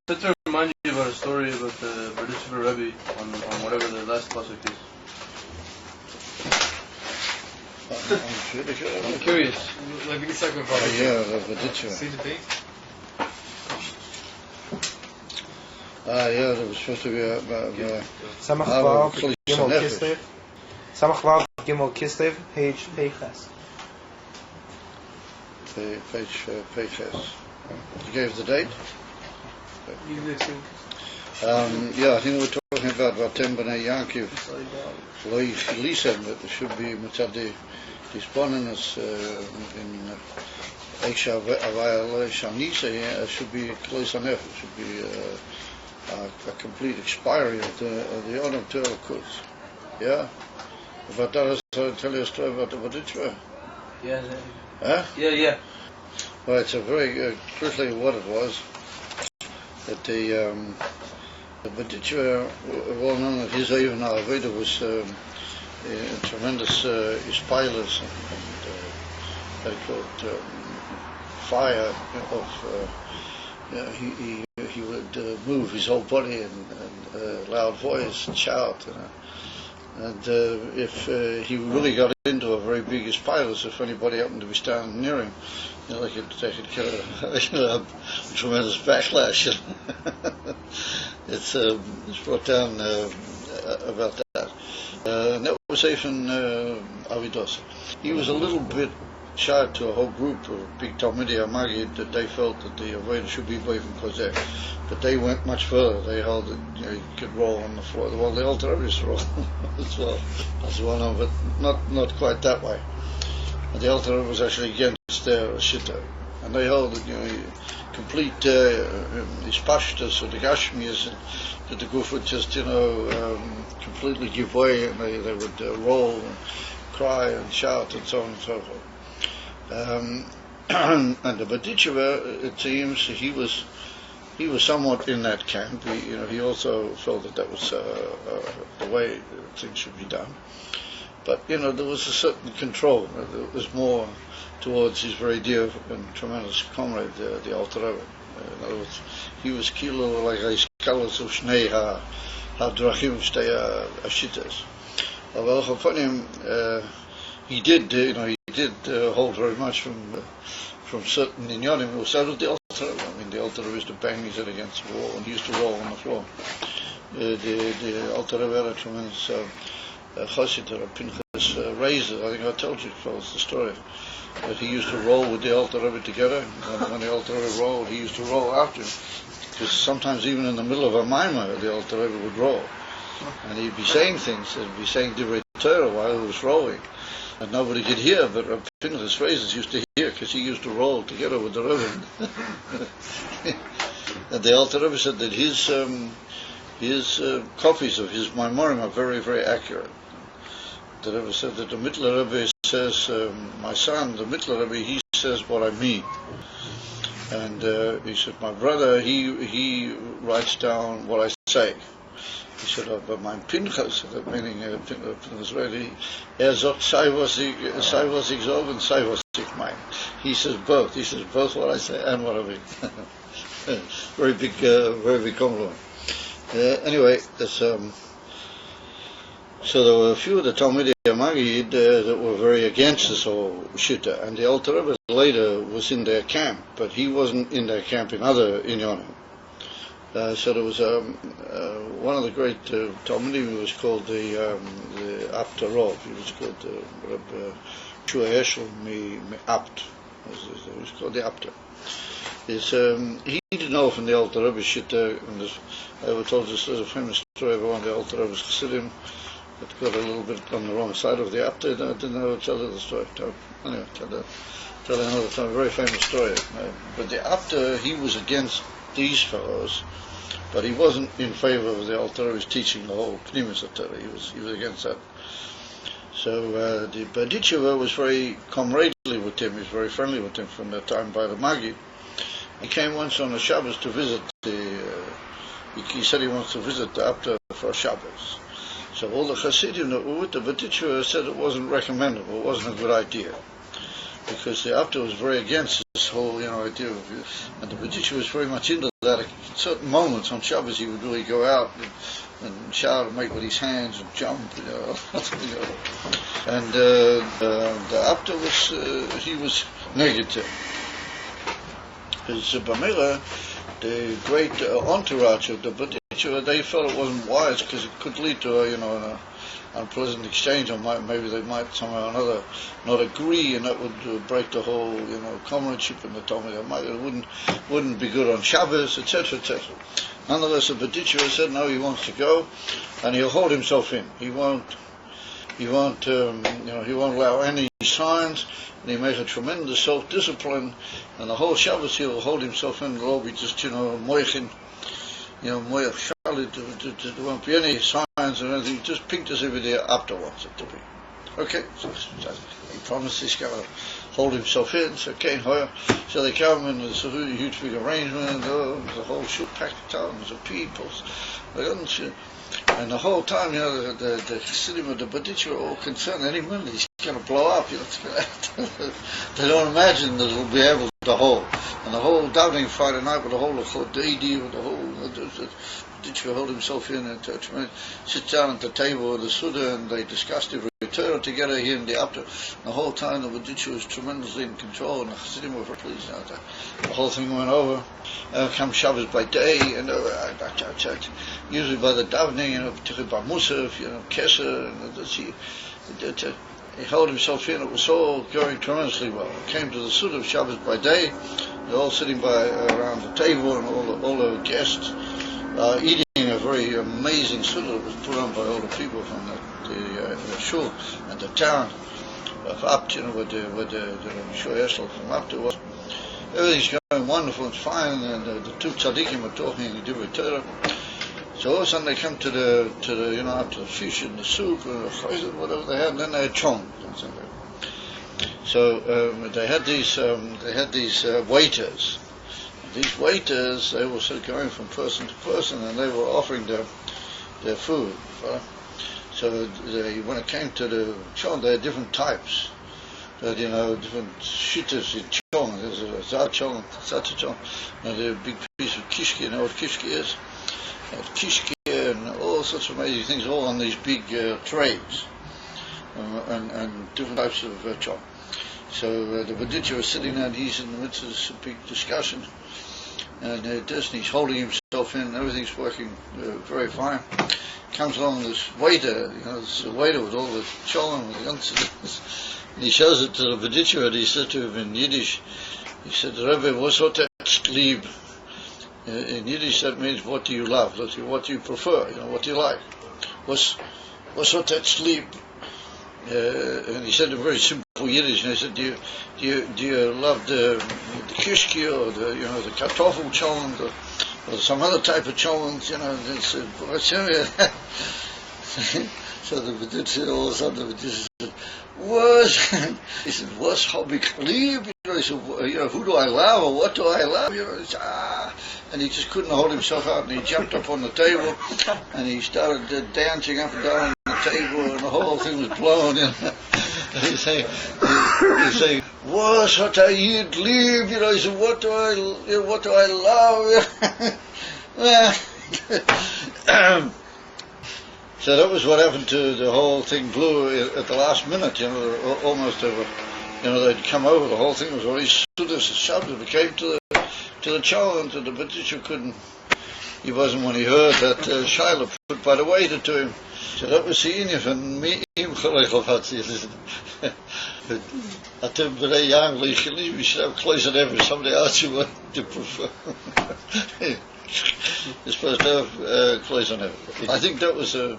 Just to remind you about a story about the British Rebbe on whatever the last pasuk is. I'm curious. Like the second part. Yeah, the British. See the date? Yeah, there was supposed to be a Samech Vav, Gimel Kislev. Samech Vav, Gimel Kislev, page Ches. Page Ches. You gave the date? Yeah, I think we're talking about Vatem B'nai Yankiv. Loi Chilisem, that there should be Mitzad Disponenus in Eisha Avayal Shanisa, should be Klois Hanef, should be a complete expiry of the honor of Torah Kutz. Yeah? But that is to tell you a story about the Baditchva. Yeah. Huh? Yeah. Well, it's a very quickly what it was. That the Baditchva, well known that his even Aveda was tremendous ispilers and they called fire of he would move his whole body and loud voice and shout, and if he really got into a very big pilot, if anybody happened to be standing near him, they could get a tremendous backlash. It's brought down about that. And that was even Avidos. He was a little bit shy to a whole group of big Talmidei Amagid that they felt that the Avodah should be away from Kozeh. But they went much further. They held that you could roll on the floor. Well, the Alter Rebbe's roll as well. As well, but not quite that way. And the Alter Rebbe was actually against their Shitta. And they held that complete Ispashtas or the Gashmias, that the Guf would just completely give way, and they would roll and cry and shout and so on and so forth. And the Baditcheva, it seems, he was somewhat in that camp. He also felt that was the way things should be done. But there was a certain control. There was more towards his very dear and tremendous comrade, the Alter Rebbe. In other words, he was kilo like a skalas of shnei ha-drachim shtei ha-shitas. Well, upon him, he did hold very much from certain inyanim. It was out of the Alter Rebbe. I mean, the Alter Rebbe used to bang his head against the wall, and he used to roll on the floor. The Alter Rebbe had a tremendous chassid, or a Pinchas razor. I think I told you the story. That he used to roll with the Alter Rebbe together. When the Alter Rebbe rolled, he used to roll after him. Because sometimes even in the middle of a maimah, the Alter Rebbe would roll. And he'd be saying things, he'd be saying Divrei Torah while he was rolling. And nobody could hear, but Pinchas phrases used to hear, because he used to roll together with the Rebbe. And the Alter Rebbe said that his copies of his Maimorim are very, very accurate. The Rebbe said that the Mittler Rebbe says, my son, the Mittler Rebbe, he says what I mean. And he said, my brother, he writes down what I say. He said, but my Pinchas, meaning Pinchas, really, sagt, sei was ich sage and sei was ich meine. He says both. He says both what I say and what I mean. Very big compliment. Anyway, so there were a few of the Talmidei Amagid that were very against this whole Shitta, and the Alter Rebbe later was in their camp, but he wasn't in their camp in other inyanim. So there was one of the great Talmudim was called the Aptarov. He was called Reb Shua Eshel me Apt. He was called the Aptar. He didn't know from the Alter Rebbe Shitta, and I ever told this as a famous story of one of the Alter Rebbe's Chassidim that got a little bit on the wrong side of the Aptar. I didn't ever tell the story. Anyway, tell another time. A very famous story. But the Aptar, he was against these fellows, but he wasn't in favor of the Alter Rebbe's teaching the whole Pnimis of Torah. He was against that. So the Baditcheva was very comradely with him. He was very friendly with him from that time by the Magid. He came once on a Shabbos to visit he said he wants to visit the Aptar for a Shabbos. So all the Chassidim that were with the Baditcheva said it wasn't recommendable, it wasn't a good idea. because the Abta was very against this whole, idea of, and the Baditcher was very much into that. At certain moments on Shabbos, he would really go out and shout and make with his hands and jump, and the Abta was negative. Because Bamela, the great entourage of the Baditcher, they felt it wasn't wise because it could lead to an unpleasant exchange, or maybe they might somehow or another not agree, and that would break the whole comradeship in the Talmud. It wouldn't be good on Shabbos, etc., etc. Nonetheless, the Baditcher said no, he wants to go, and he'll hold himself in. He won't allow any signs, and he makes a tremendous self-discipline, and the whole Shabbos he'll hold himself in. It'll all be just moichin, moich shalit. There won't be any signs or anything. Just pinked as every day afterwards it to be. Okay, so he promised he's going to hold himself in. So so they come, and there's a really huge big arrangement. There's a whole shoot packed tons of people. And the whole time, the Kislev of the Baditcher are all concerned. Any minute he's going to blow up. They don't imagine that he'll be able to hold. And the whole davening Friday night with the whole Chodedi, with the whole Baditcher hold himself in and sits down at the table with the Suda, and they discuss the return together here in the Abta. The whole time the Baditcher was tremendously in control, and the Chassidim were very pleased. The whole thing went over. Come Shabbos by day, and usually by the davening, particularly by Musaf, Kesser, and he held himself in. It was all going tremendously well. It came to the Suda of Shabbos by day. They're all sitting around the table, and all the guests eating a very amazing Suda that was put on by all the people from the shul and the town of Abt, where the Shul Eshel from Abt was. Everything's going wonderful, it's fine, and the two tzaddikim are talking in the Divrei Torah. So all of a sudden they come to the after the fish and the soup and the chayzit, whatever they had, and then they had chon. So they had these waiters. These waiters, they were sort of going from person to person, and they were offering their food. So when it came to the chon, they had different types. Different shittas in chon. There's a zad chon, such a chon, and a big piece of kishki. You know what kishki is? Kishki and all sorts of amazing things, all on these big trays, and different types of chon. So the Baditcher was sitting there, and he's in the midst of this big discussion, and he's holding himself in. Everything's working very fine. Comes along this waiter, this waiter with all the chon and the guns. And he shows it to the Baditcher, and he said to him in Yiddish, he said, Rebbe, what's that lieb? In Yiddish that means, what do you love? What do you prefer? What do you like? What's that lieb? And he said in very simple Yiddish, and he said, do you love the kishki, or the kartoffel chon, or some other type of chon? So the Baditcher, all of a sudden, the Baditcher said, he said, what's hobik lieb? He said, who do I love, or what do I love? And he just couldn't hold himself out, and he jumped up on the table, and he started dancing up and down on the table, and the whole thing was blown. He's saying, what's what I eat lieb? He said, what do I love? So that was what happened to the whole thing. Blew at the last minute. Almost over. They'd come over. The whole thing was already stood as a Shabbos. It came to the challenge, and the Baditcher couldn't. He wasn't when he heard that Shiloh put by the waiter to him. So that was the inyan from me. Atem b'nei young leicheli. We should have closer than ever. Somebody else you want to prefer. You're supposed to have closer than ever. I think that was the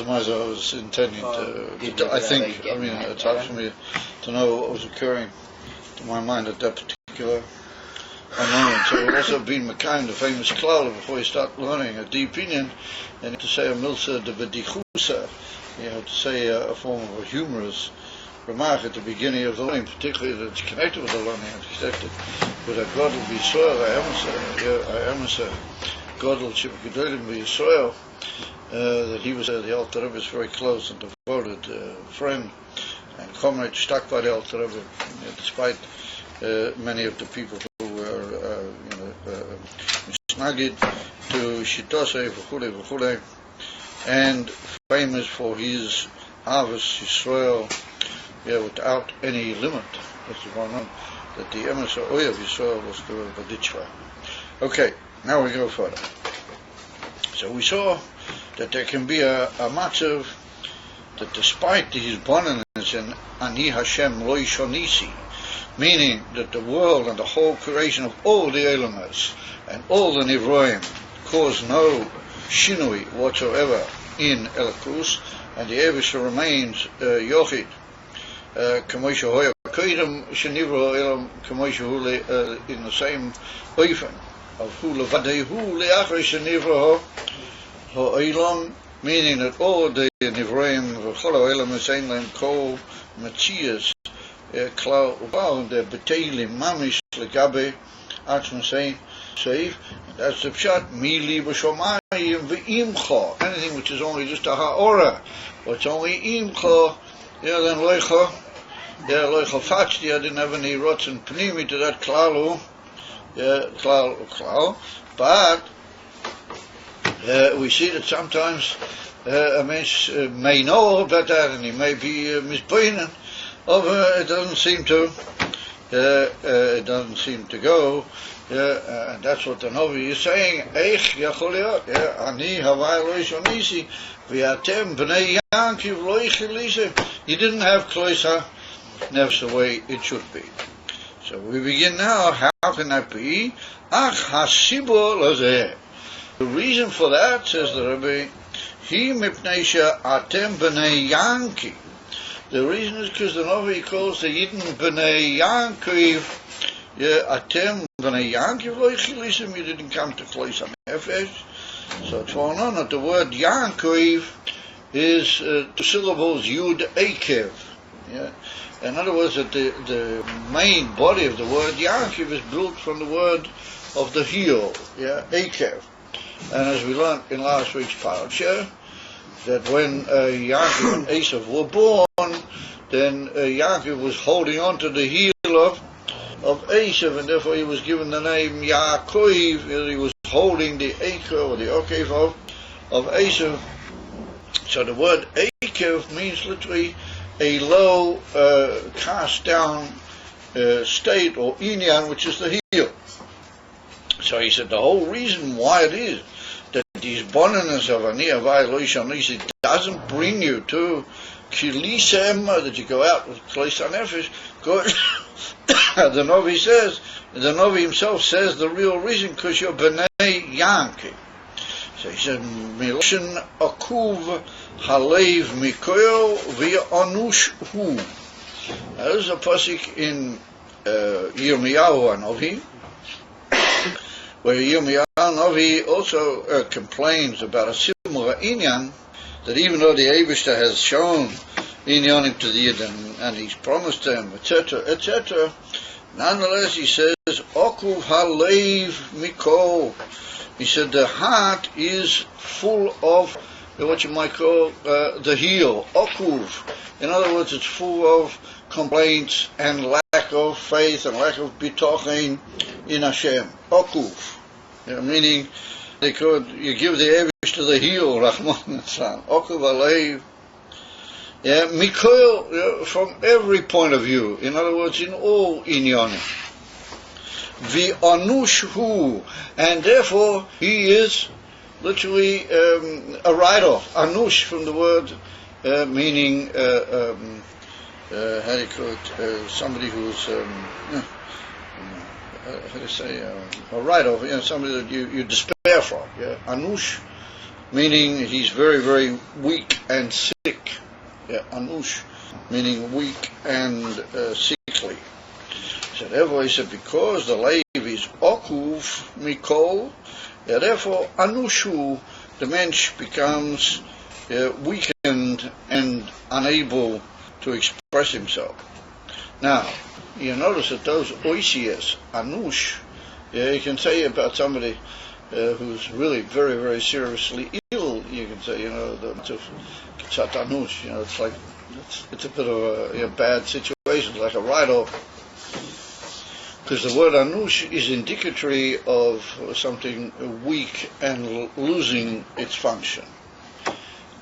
matter I was intending to. I think. It's hard for me to know what was occurring to my mind at that particular moment. So I've also been Mekayim, the famous klal, before you start learning a deep inyan, and to say a milsa de b'dichusa, you have to say a form of a humorous remark at the beginning of the learning, particularly that's connected with the learning, it's connected with a Godel b'Yisrael, I am a Godel Shibgedolim b'Yisrael, that he was the Alter Rebbe's very close and devoted friend, and comrade stuck by the Alter Rebbe, despite many of the people who were misnagid to Shittosei v'chulei, and famous for his harvest Yisrael, without any limit. That's the one on that the emes of Yisrael was the Baditchva. Okay, now we go further. So we saw that there can be a matzav that despite his bonaness and Ani Hashem Lo Shonisi, meaning that the world and the whole creation of all the elements and all the Nivroim cause no shinui whatsoever in Elikus, and the Eibusha remains Yochid, Kamoisha Hoya Koidem Shenivro Elam Kamoisha Hule in the same oifen of Hule Vadehu Leachar Shenivro Ho Elam, meaning that all the Nivroim V'cholo Elam Esain Lem Kol Matthias Klau Ubal the Betelim Mamish Legabe Atzman Seif. That's the pshat. Mili b'shomayim v'imcha. Anything which is only just a ha'ora, or it's only imcha, then loicha. Loicha fachti. I didn't have any rotzen pnimi to that klalu. Klal. But we see that sometimes a man may know about that, and he may be misbeinen. It doesn't seem to. It doesn't seem to go. And that's what the Novi is saying. Eich yacholiot. Ani havai lo shonisi v'atem b'nei yankiv lo yichilise. You didn't have kloisa nefs the way it should be. So we begin now. How can that be? Ach hasibo lazeh. The reason for that, says the Rebbe, he mipneisha atem b'nei yankiv. The reason is because the Novi calls the Yidden b'nei yankiv. Atem b'nei yankiv lo yichilisim. You didn't come to kloisa nefesh. So it's going on that the word yankiv is two syllables yud akev. In other words, that the main body of the word yankiv is built from the word of the heel, akev. And as we learned in last week's parasha, that when Yaakov and Esav were born, then Yaakov was holding on to the heel of Esav, and therefore he was given the name Yaakov. He was holding the Akev or the Okev of Esav. So the word Akev means literally a low, cast down state, or inyan, which is the heel. So he said the whole reason why it is that these bonaness of Ani Havai Lo Shonisi doesn't bring you to Kilisem, that you go out with Kloisa Nefesh. The Novi says, the Novi himself says the real reason, because you're B'nei Yanki. So he said, Miloshin Akuv Halev Mikoyo V'Anush Hu. Now this is a pasuk in Yirmiyahu Hanovi, where Yirmiyahu Hanovi also complains about a similar inyan, that even though the Eibishter has shown inyanim to the Yidden, and he's promised them, etc., nonetheless he says, Okuv halev mikol. He said the heart is full of what you might call the heel, okuv. In other words, it's full of complaints and lack of faith and lack of bitochen in Hashem. Okuv. Meaning, you give the Evish to the heel, Rahman San. Okuv alev. Mikoil, from every point of view. In other words, in all inyanim. V'anush hu, and therefore he is literally a write-off. Anush from the word meaning how do you call it? Somebody who's how do you say a write-off? Somebody that you despair from. Anush, meaning he's very, very weak and sick. Anush, meaning weak and sickly. So therefore he said, because the Lev is okuv mikol, therefore anushu, the mensch becomes weakened and unable to express himself. Now, you notice that those oisias, anush, you can say about somebody who's really very, very seriously ill, you can say, the anush, it's like it's a bit of a bad situation, like a write-off. Because the word anush is indicatory of something weak and losing its function.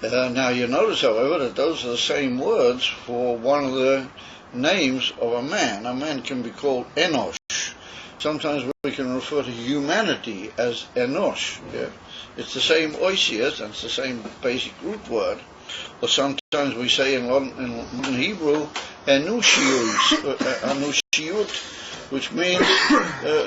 Now you notice, however, that those are the same words for one of the names of a man. A man can be called Enosh. Sometimes we can refer to humanity as Enosh. Yeah? It's the same oisias, and it's the same basic root word. Or sometimes we say in Hebrew, Enushiyut, which means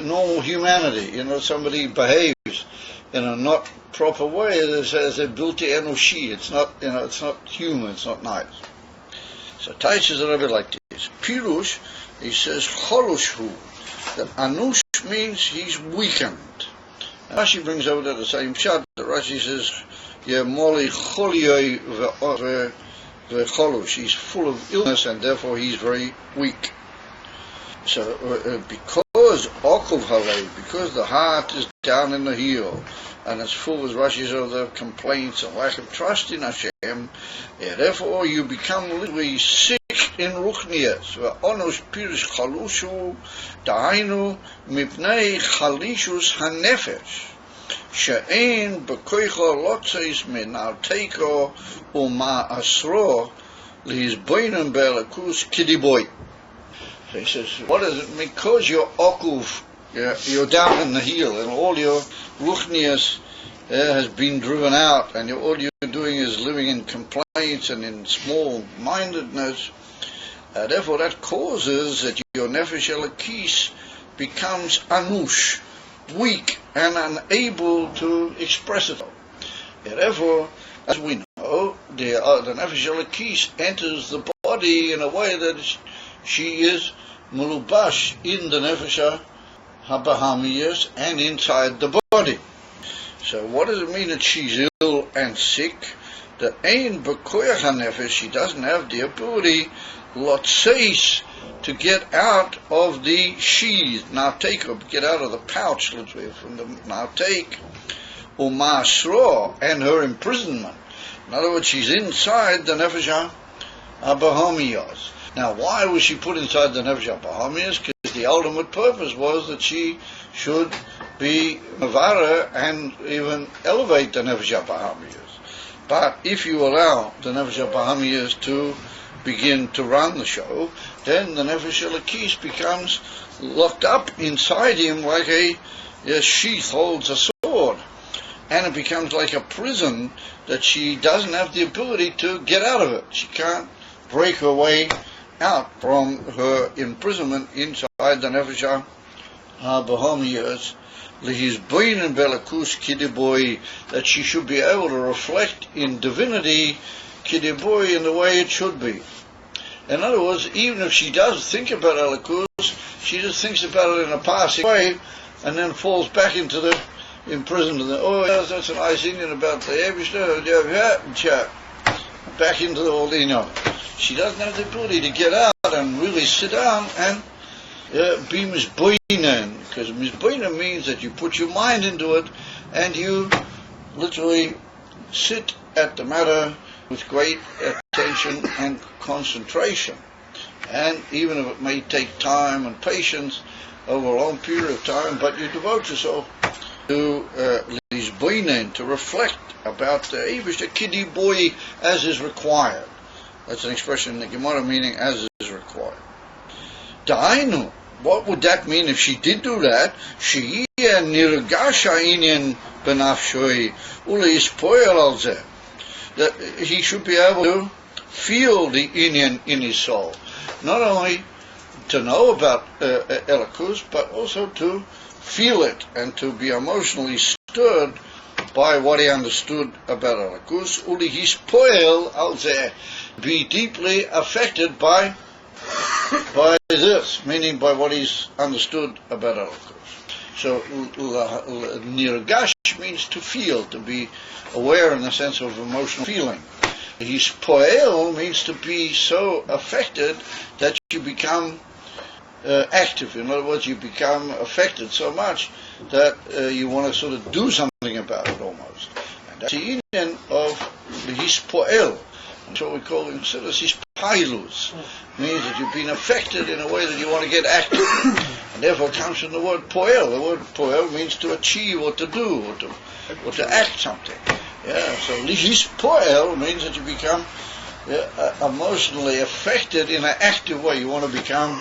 normal humanity. Somebody behaves in a not proper way. There's a bilti enushi. It's not, it's not human. It's not nice. So Taish is a little bit like this. Pirush, he says cholushu, that anush means he's weakened. And Rashi brings over the same shot. Rashi says, Yemoli choliyoi ve'cholush. He's full of illness and therefore he's very weak. So because Okul Halei, because the heart is down in the heel, and it's full, as Rashi says, of the complaints and lack of trust in Hashem, therefore you become literally sick in Ruchnias. Onosh Pirish Chalushu, Dainu, Mipnei Chalishus Hanefesh, She'ein Bekoicho Lotzeis Menarteiko Uma Asro, Lizboinen Belakus Kidiboy. So he says, what does it mean? Because you're okuv, you're down in the heel, and all your ruchnias has been driven out, and all you're doing is living in complaints and in small-mindedness. Therefore, that causes that your nefesh elokis becomes anush, weak, and unable to express it. Therefore, as we know, the nefesh elokis enters the body in a way that she is mulubash in the nefesh habahamiyas and inside the body. So what does it mean that she's ill and sick? That ein bekoyach hanefesh, she doesn't have the ability lotzeis to get out of the sheath, narteik, or get out of the pouch, literally from the narteik, umasro, and her imprisonment. In other words, she's inside the nefesh habahamiyas. Now, why was she put inside the Nefesh HaBahamiyas? Because the ultimate purpose was that she should be Mavara and even elevate the Nefesh HaBahamiyas. But if you allow the Nefesh HaBahamiyas to begin to run the show, then the Nefesh Elokis becomes locked up inside him like a sheath holds a sword. And it becomes like a prison that she doesn't have the ability to get out of it. She can't break her way out from her imprisonment inside the Nefesh HaBahamiyas, lehizboinen belakus kidiboy, that she should be able to reflect in divinity kidiboy in the way it should be. In other words, even if she does think about Elikus, she just thinks about it in a passing way, and then falls back into the imprisonment. Oh yes, that's a nice Indian about the Eibishter, back into the old Indian. She doesn't have the ability to get out and really sit down and be mizboinen, because mizboinen means that you put your mind into it and you literally sit at the matter with great attention and concentration. And even if it may take time and patience over a long period of time, but you devote yourself to lizboinen, to reflect about the Eivish, the kiddy boy, as is required. That's an expression in the Gemara meaning as is required. Da'ainu, what would that mean if she did do that? She nirgasha inyan benafshoi uleispoel al zeh. That he should be able to feel the inyan in his soul. Not only to know about Elikus, but also to feel it and to be emotionally stirred by what he understood about Elikus. Uli hispoel al zeh. Be deeply affected by this, meaning by what he's understood about Elikus. So nirgash means to feel, to be aware in the sense of emotional feeling. His poel means to be so affected that you become active. In other words, you become affected so much that you want to sort of do something about it almost. And that's the union of his poel. That's what we call him, his pilus, means that you've been affected in a way that you want to get active, and therefore comes from the word poel. The word poel means to achieve or to do or to act something. Yeah, so lihis poel means that you become emotionally affected in an active way. You want to become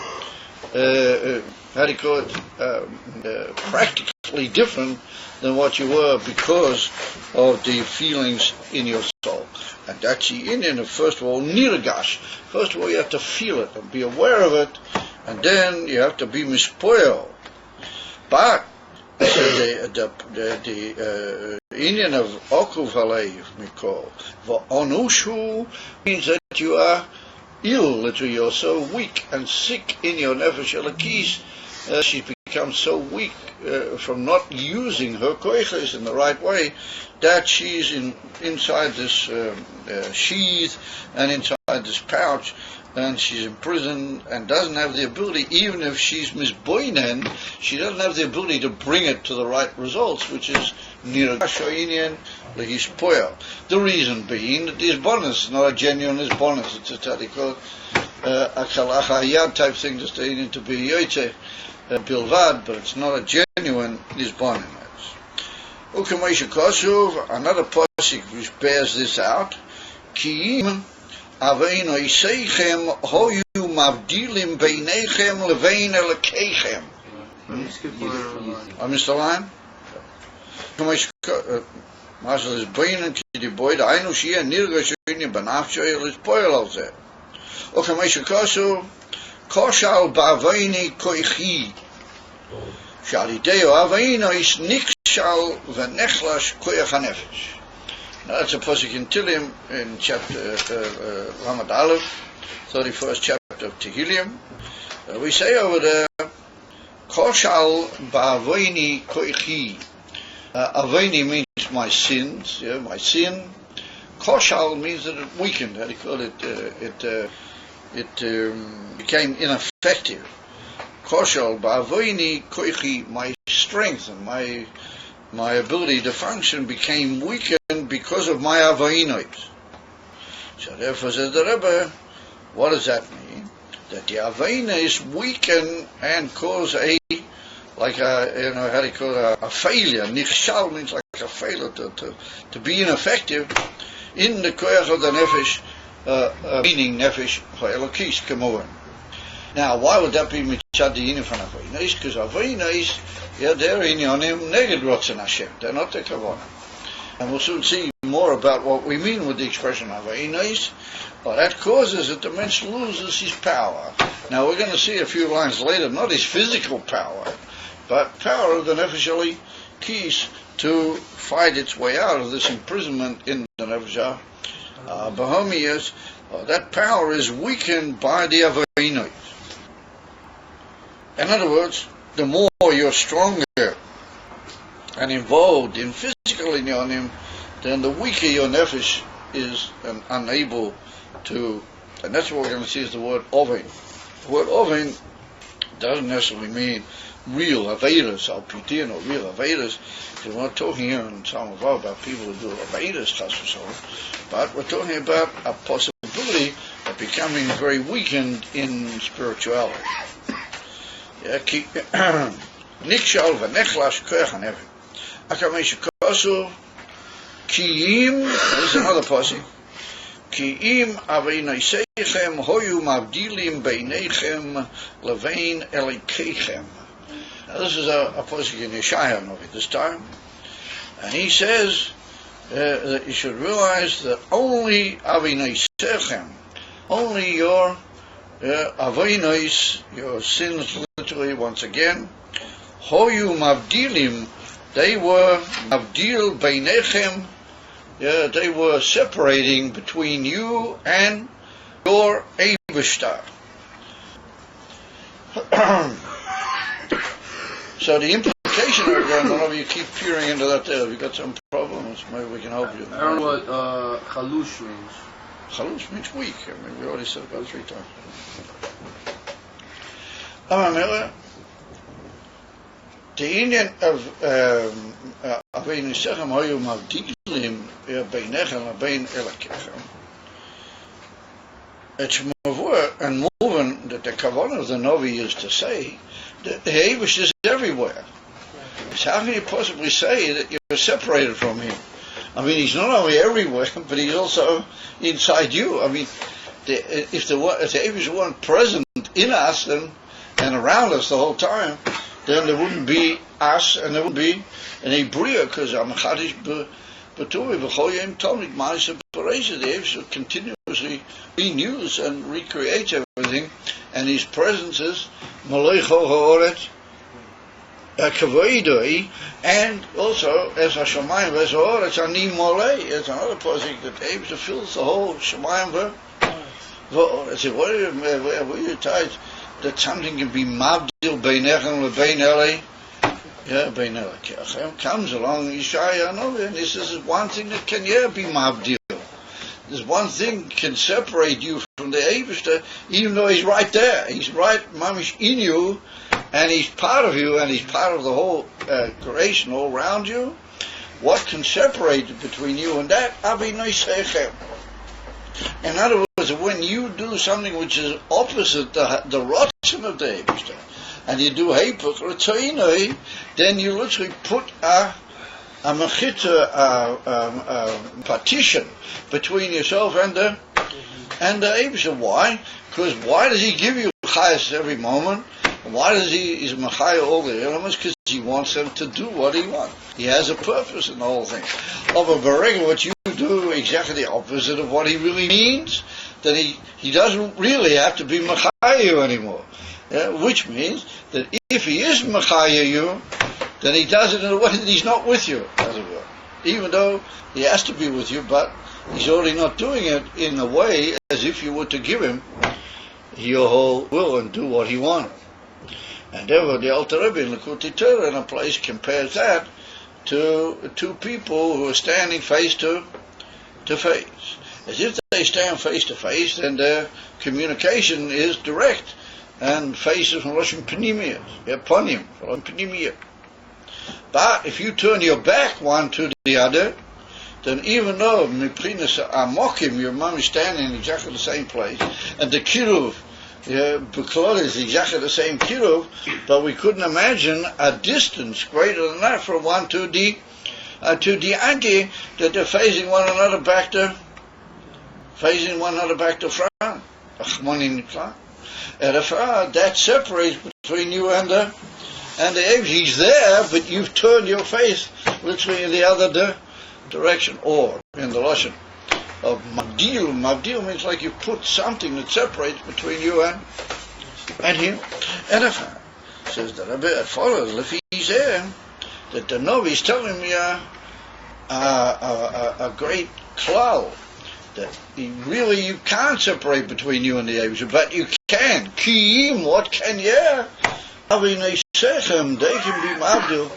how do you call it? Practically different than what you were because of the feelings in your soul. And that's the Indian of, first of all, nirgash. First of all, you have to feel it and be aware of it, and then you have to be mispoil. But the Indian of okuv halev, we call, v'onushu means that you are ill, that you're so weak and sick in your nefesh elokis. She's become so weak from not using her koiches in the right way that she's inside this sheath and inside this pouch, and she's imprisoned and doesn't have the ability, even if she's misboinen, she doesn't have the ability to bring it to the right results, which is nirgashoinian lehispoel. The reason being that this bonus is not a genuine bonus, it's a tadikot a kalachayad type thing, just needing to be yoyte bilvad, but it's not a genuine nisbonim. Ukameisha Kosuv, another pasuk which bears this out. Kiim aveinu iseichem hoyu mavdilim beinechem levein elokechem. I missed the line. Ukameisha Masel is beinen ki di boy da ainu shia nirgashoini banafsho is poil al ze. Ukameisha Kosuv koshal ba'aveini koichi. Shalideo aveinu is nikshal v'nechlash koyach hanefesh. Now that's a pasuk in Tilim in chapter Lamed Aleph, 31st chapter of Tehillim. We say over there, koshal ba'aveini koichi. Aveini means my sins, my sin. Koshal means that it weakened. How do you call it? It became ineffective. Koshal ba'avoini koichi, my strength and my ability to function became weakened because of my avoinos. So therefore says the Rebbe, what does that mean? That the avoinos weaken and cause a how do you call it, a failure. Nichshal means like a failure to be ineffective in the koyach of the nefesh, meaning nefesh ha'elokis kemoen. Now, why would that be mitzad the inyan from avoinos? Because avoinos, they're inyanim neged rotzen Hashem. They're not the kavanah. And we'll soon see more about what we mean with the expression avoinos. Well, that causes that the mensch loses his power. Now, we're going to see a few lines later, not his physical power, but power of the nefesh elokis to fight its way out of this imprisonment in the nefesh bahomias. That power is weakened by the avoinos. In other words, the more you're stronger and involved in physical inyanim, then the weaker your nefesh is and unable to. And that's what we're going to see is the word ovein. The word ovein doesn't necessarily mean real avedas, alpitin, or real avedas, because we're not talking here in Samech Vav about people who do avedas, but we're talking about a possibility of becoming very weakened in spirituality. Nikshal v'nechlash koyach hanefesh. Akameisha kosu kiim. This is another pasuk. Kiim aveinosechem hoyu mavdilim beinechem levein elokechem. Now this is a pasuk in Yeshaya Novi this time, and he says that you should realize that only aveinosechem, only your avoinos, your sins, literally once again, hoyu mavdilim, they were mavdil beinechem, they were separating between you and your Eibishter. So the implication of it, I don't know if you keep peering into that there, if you've got some problems, maybe we can help you. I don't know what chalush means. Chalush means weak. I mean, we already said it about 3 times. The Indian of Aveinu Sechem Hoyu Mavdilim Beinechem Lebein Elokechem. it's mavur and moving that the kavanah of the Novi is to say that the Eibush is everywhere. So how can you possibly say that you're separated from him? I mean, he's not only everywhere, but he's also inside you. I mean, if the Eibush weren't present in us and around us the whole time, then there wouldn't be us and there wouldn't be an Bria, because I'm Chadish B'Tuvi B'Chol Yom Tomid Ma'aseh B'Reisha. The Eibush continuously renews and recreates everything, and his presence is Maloicho Ha'oretz Kavoidoi, and also as Hashemayim V'Ha'oretz Ani Molei. It's another posik that Eibush fills the whole Shemayim V'Ha'oretz. What are you tied that something can be mavdil beinechem lebein elei? Yeah, bein elei comes along Yishaya and he says there's one thing that can be mavdil. There's one thing can separate you from the Eibishter, even though he's right there. He's right, mamish, in you, and he's part of you, and he's part of the whole creation all around you. What can separate between you and that? Avi noisechem. In other words, when you do something which is opposite the rotzen of the Eibishter, and you do heipuch retzainoi, then you literally put a partition between yourself and the Eibishter. Why? Because why does he give you chayas every moment? Why does he's machaya all the elements? Because he wants them to do what he wants. He has a purpose in the whole thing. Of a berega, what you do exactly the opposite of what he really means, then he doesn't really have to be machaya you anymore. Which means that if he is machaya you, then he does it in a way that he's not with you, as it were. Even though he has to be with you, but he's already not doing it in a way as if you were to give him your whole will and do what he wanted. And therefore the Alter Rebbe in Likutei Torah in a place compares that to two people who are standing face to face. As if they stand face to face, then their communication is direct, and face is from Lashon Pnimiyah, Ponim, from Pnimiyah. But if you turn your back one to the other, then even though Miprinas Amokim, your mom is standing in exactly the same place, and the Kiruv, Beklod is exactly the same Kiruv, but we couldn't imagine a distance greater than that from one to the Agi, that they're facing one another back to front. And that separates between you and the Eibush. He's there, but you've turned your face literally in the other direction, or in the Lashon of Mavdil. Mavdil means like you put something that separates between you and him. And if says that it follows if he's there, that the Novi is telling me a great cloud, that you can't separate between you and the Eibush, but you can. Kiyim, what can you? They can be Mavdil.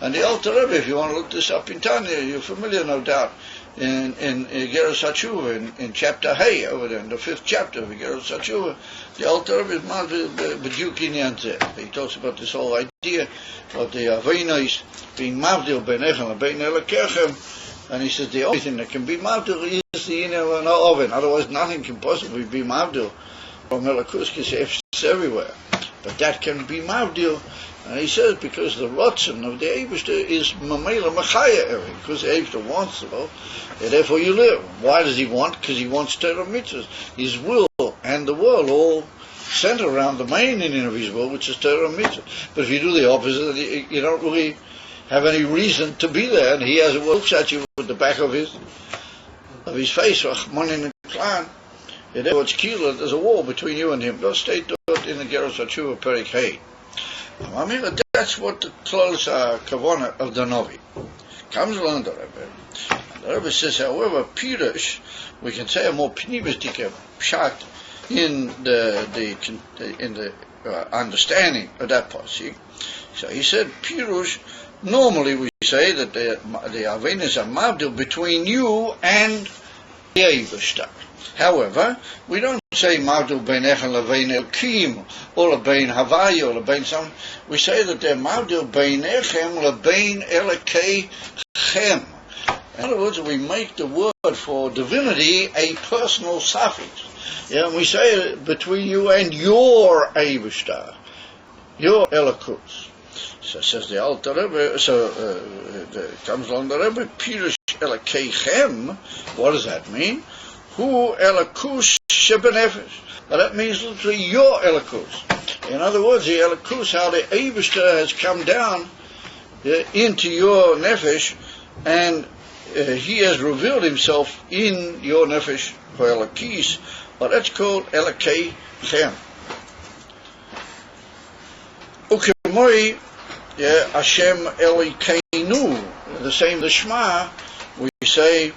And the Alter Rebbe, if you want to look this up in Tanya, you're familiar, no doubt, in Geras HaTshuva, in chapter Hay, over there, in the 5th chapter of Geras HaTshuva, the Alter Rebbe is Mavdil B'diuk Inyan Zeh. He talks about this whole idea of the Aveinos being Mavdil Beinechem and Bein Elokechem, and he says the only thing that can be Mavdil is the Inel and Oven. Otherwise, nothing can possibly be Mavdil from Elokus, because it's everywhere. But that can be Mavdil. And he says because the rotzen of the Eibishter is Mamela Machaya Eri, because the Eibishter wants to go, and therefore you live. Why does he want? Because he wants Torah mitzvahs. His will and the world all center around the main Indian of his will, which is Torah mitzvah. But if you do the opposite, you don't really have any reason to be there, and he has a looks at you with the back of his face, Rachmanin and Klan. And therefore it's killer, there's a wall between you and him. Don't stay in the Geras HaTshuva Perek Hay. I mean, that's what the close kavana of the Novi comes along the Rebbe. The Rebbe says, however, Pirush, we can say a more pnimistic pshat in the understanding of that pasuk. So he said, Pirush. Normally we say that the Avenis are mavdil between you and the Eibishter. However, we don't say Mavdil Beinechem Lebein Elokim or Lebein Havaya or Lebein something. We say that they're Mavdil Beinechem Lebein Elokechem. In other words, we make the word for divinity a personal suffix. Yeah, and we say it between you and your Eibishter, your Elikus. So says the Alter Rebbe, comes along the Rebbe, Pirush Elikeichem. What does that mean? Hu Elikus Shebenefesh. Well, that means literally your Elikus. In other words, the Elikus, how the Eibishter has come down into your Nefesh, and he has revealed himself in your Nefesh, or Elikis, but that's called Elikeichem. Ukemoi, Hashem Elikeinu, the same the Shema, we say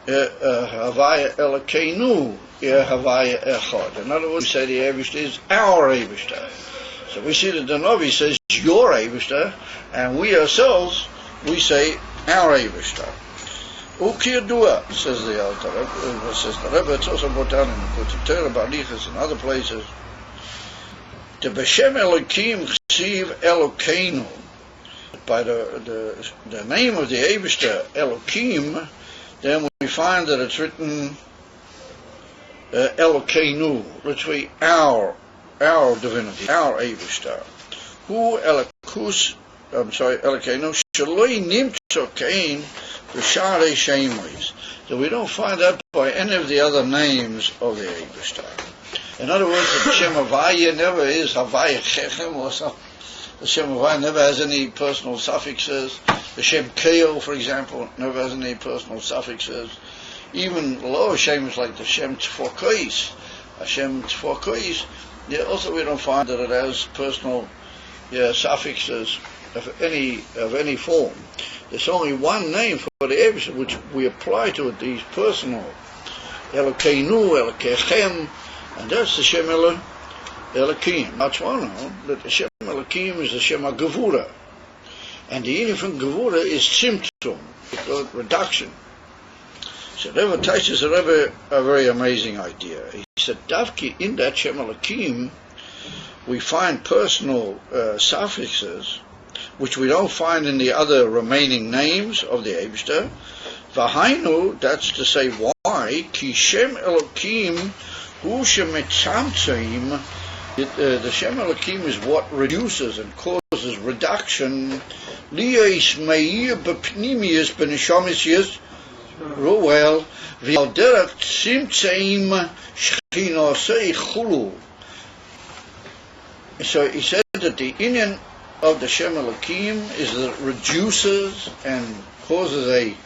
Havaya Elikeinu, Havaya Echad. In other words, we say the Eibishter is our Eibishter. So we see that the Navi says your Eibishter, and we ourselves, we say our Eibishter. Ukiyadua, says the Alter Rebbe, says the Rebbe, it's also brought down in the Torah, Balichas, and other places. The Beshem Elokim Chsiv Elokeinu. By the name of the Eibishter, Elokim, then we find that it's written Elokeinu, literally our divinity, our Eibishter. Hu Elokus, Elokeinu, Shaloi Nimtzo Kain B'Sharei Shemois. So we don't find that by any of the other names of the Eibishter. In other words, the Shem Havaya never is Havaya Chechem or something. The Shem Havaya never has any personal suffixes. The Shem Keo, for example, never has any personal suffixes. Even lower Shems like the Shem Tzforkois, Hashem Tzforkois, also we don't find that it has personal suffixes of any form. There's only one name for the Eibishter which we apply to it, these personal Elokeinu, Elokeichem, and that's the Shem Elokim. That's one, that the Shem Elokim is the Shem HaGevura. And the union from Gevura is Tzimtzum, because reduction. So Rebbe teaches the Rebbe a very amazing idea. He said, Davki, in that Shem Elokim, we find personal suffixes, which we don't find in the other remaining names of the Eibishter. Vahainu, that's to say why, Ki Shem Elokim Hu Shemetzamtzim, the Shem Elokim is what reduces and causes reduction. Liyais meir bepnimius benishamisius roel v'alderach tzimtzeim shchinosei chulu. So he said that the inyan of the Shem Elokim is that it reduces and causes a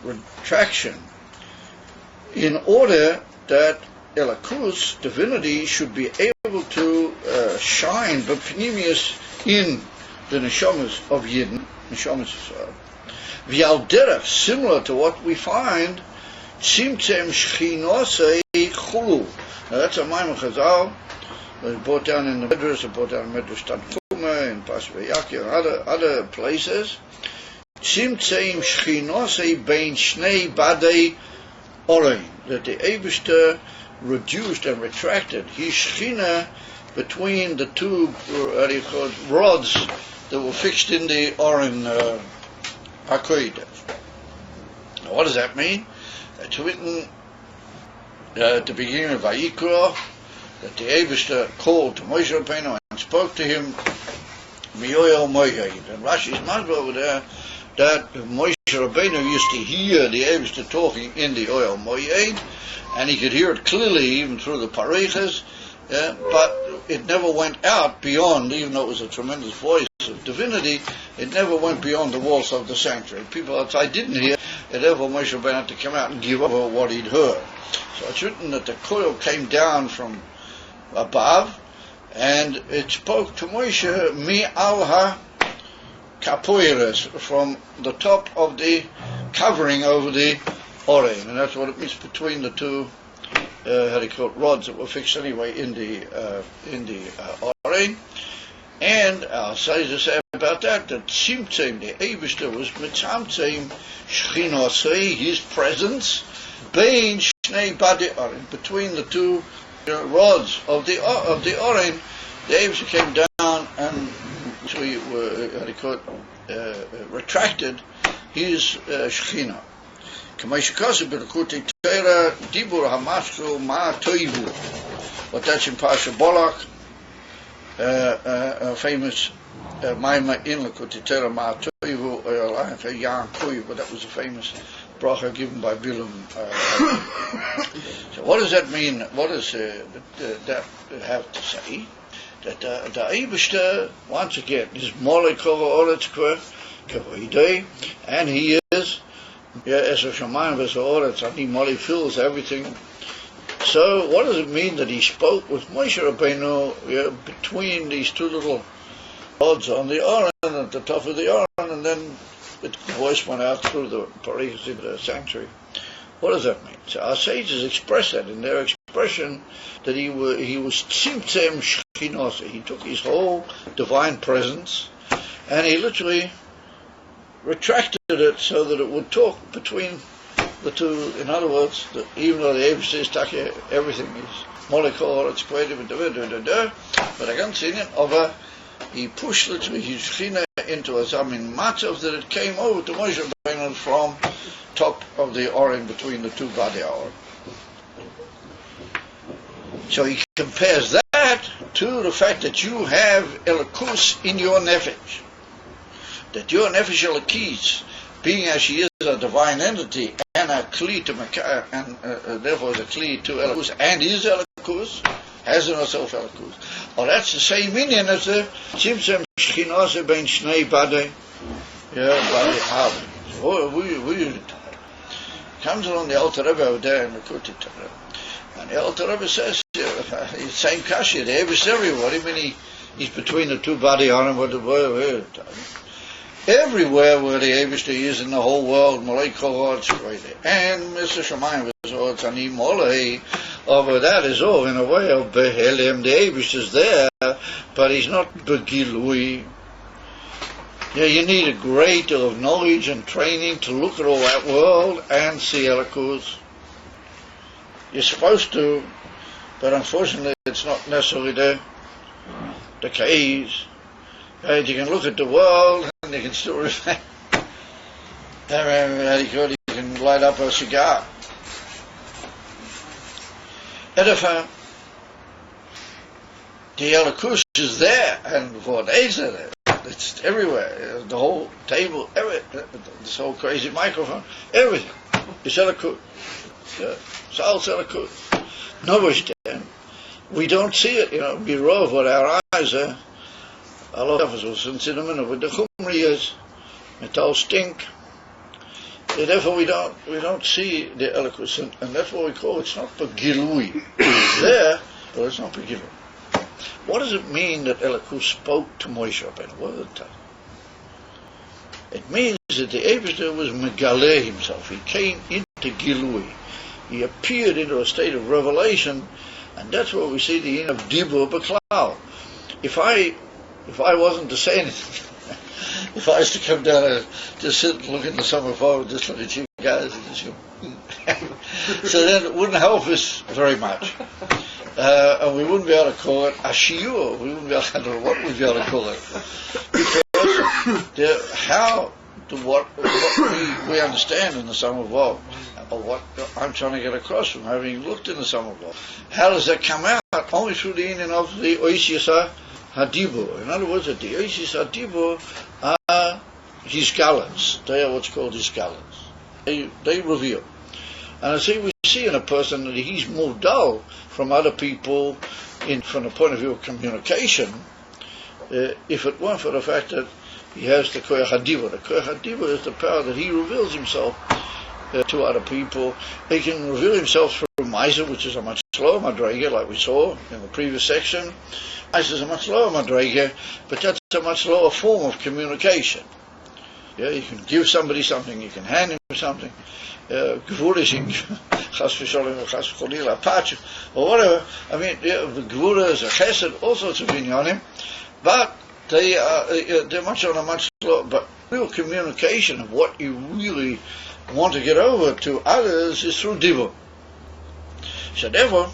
retraction in order that Elikus, divinity, should be able to shine b'pnimius in the neshamas of Yidden, neshamas Yisrael. V'yal similar to what we find, tzimtzem shchinosei chulu. Now that's a Maimon Chazal. It's brought down in the Medrash, it's brought down in Medrash Tanchuma, in Pasvayaki, and other places. Tzimtzem shchinosei bein shnei badei orein. That the Eibishter reduced and retracted his Shechina between the two rods that were fixed in the Oren Hakodesh. Now what does that mean? It's written at the beginning of Vayikra that the Eibishter called to Moshe Rabbeinu and spoke to him Miyoel Moyed. And Rashi's masber over there that Moshe Rabbeinu used to hear the Eibishter talking in the Oil Moyed, and he could hear it clearly even through the parechas, but it never went out beyond, even though it was a tremendous voice of divinity, it never went beyond the walls of the sanctuary. People outside didn't hear it ever. Moshe Rabbeinu had to come out and give over what he'd heard. So it's written that the coil came down from above, and it spoke to Moshe mi al ha kapoiras, from the top of the covering over the Orein, and that's what it means between the two rods that were fixed anyway in the Orein. And I'll say to say about that Tzimtzem, the Eibishter, was Mitzamtzem Shchinosei, his presence, Bein Shnei Badi Orein, between the two rods of the Orein. The Eibishter came down and retracted his Shechina. But that's in Pasha Bolak, a famous Maima in Likutei Torah Ma Toivu, but that was a famous bracha given by Bilam. So what does that mean? What does that have to say? That the Eibishter, once again, is Molei Kol Ha'oretz, and he is, as a Shamayim as Ha'oretz, and he Molei fills everything. So what does it mean that he spoke with Moshe Rabbeinu between these two little rods on the Aron, at the top of the Aron, and then the voice went out through the Parikos into the sanctuary? What does that mean? So our sages express that in their expression that he was Tzimtzem Shechinose. He took his whole divine presence and he literally retracted it so that it would talk between the two. In other words, that even though the Eibush says everything is Molekol, it's creative, but I can't see it over. He pushed literally his Shechina into a Zamin Matzav that it came over to Moshe Rabbeinu from top of the Oren between the two Badi Oren. So he compares that to the fact that you have Elikus in your Nefesh. That your Nefesh Elikis, being as she is a divine entity and a Kli to Mekah, and therefore is a Kli to Elikus and is Elikus, has in herself Elikus. Well, that's the same meaning as the Tzimtzem Shechinase Ben Shnei Badei. Badei Hav. We comes along the Alter Rebbe over there in the Likutei Torah, and the Alter Rebbe says, same Kashi, the Eibush everywhere. What do you mean he's between the two body on him? Everywhere where the Eibush is in the whole world, Molei Kol Ha'oretz, and Mr. Shamayim is Ani Molei, over that is all in a way of Behelem. The Eibush is there, but he's not Begilui. You need a great deal of knowledge and training to look at all that world and see Elikus. You're supposed to, but unfortunately it's not necessarily the case. You can look at the world and you can still reflect. You can light up a cigar. Edify. The Elikus is there, and for days are there. It's everywhere. The whole table, this whole crazy microphone, everything. It's Elikus. It's all Elikus. Nobody's there. We don't see it, we rove with our eyes. A lot of us will sit in a minute with the chumri is metal stink. Therefore we don't see the Elikus, and that's what we call it's not Begilui. It's there, but it's not Begilui. What does it mean that Elikus spoke to Moshe Rabbeinu? What does it tell? It means that the Eibush was Megaleh himself. He came into Gilui. He appeared into a state of revelation, and that's what we see the end of Dibur B'Klal. If I wasn't to say anything, if I was to come down and just sit and look in the Samech Vav, just look at you guys, and just go, so then it wouldn't help us very much. And we wouldn't be able to call it a shiur. We wouldn't be able to, I don't know what we'd be able to call it. Because what we understand in the Samech Vav, or what I'm trying to get across from having looked in the Samech Vav, how does that come out? Only through the union of the Oisius HaDibur. In other words, that the Oisius HaDibur are his galants. They are what's called his galants. They reveal. And we see in a person that he's more dull from other people from the point of view of communication, if it weren't for the fact that he has the Koyach HaDibur. The Koyach HaDibur is the power that he reveals himself to other people. He can reveal himself through Maisa, which is a much slower Madrega, like we saw in the previous section. Maisa is a much lower Madrega, but that's a much lower form of communication. You can give somebody something, you can hand him something. Gvura Chas v'sholem, Chas v'cholila, Patch, or whatever. I mean, Gvura is a Chesed, all sorts of inyanim, but they're much on a much slower, but real communication of what you really want to get over to others is through Dibur. So therefore,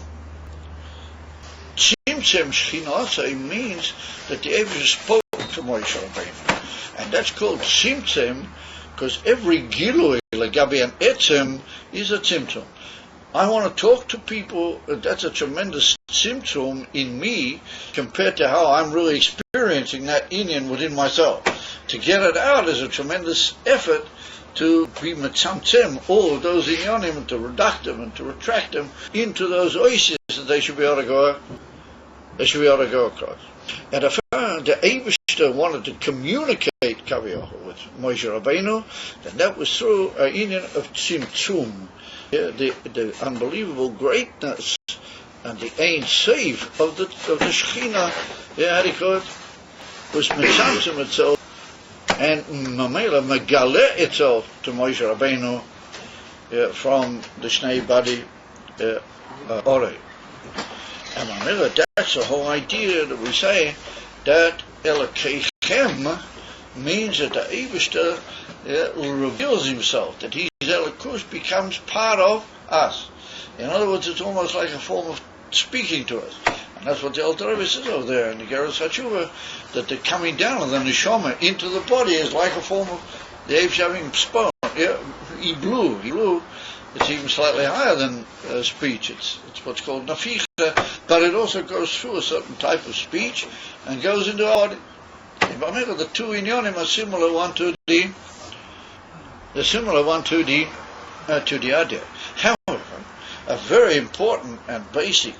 Tzimtzem Shechinase means that the Eibush spoke to Moshe Rabbeinu, and that's called Tzimtzem because every gilui legabi an etzem is a tzimtzum. I want to talk to people. That's a tremendous tzimtzum in me compared to how I'm really experiencing that inyan within myself. To get it out is a tremendous effort to be metzamtzem all of those inyanim and to reduct them and to retract them into those oases that they should be able to go. They should be able to go across. And if the Eibishter wanted to communicate Kaviyachol with Moshe Rabbeinu, then that was through a inyan of tzimtzum. Yeah, the unbelievable greatness and the Ein Sof of the Shechina, how do you call it, was metzamtzem itself and mamela megale itself to Moshe Rabbeinu from the Shnei Badi Orei. And mamela, that's the whole idea that we say that Elokeichem means that the Eibishter reveals himself, that his Elokus becomes part of us. In other words, it's almost like a form of speaking to us. And that's what the Alter Rebbe says over there in the Geras HaTshuva, that the coming down of the neshama into the body is like a form of the Eibishter having spoken. Yeah, he blew. It's even slightly higher than speech. It's what's called naficha, but it also goes through a certain type of speech and goes into our body. The two inyonim are similar one to the other. However, a very important and basic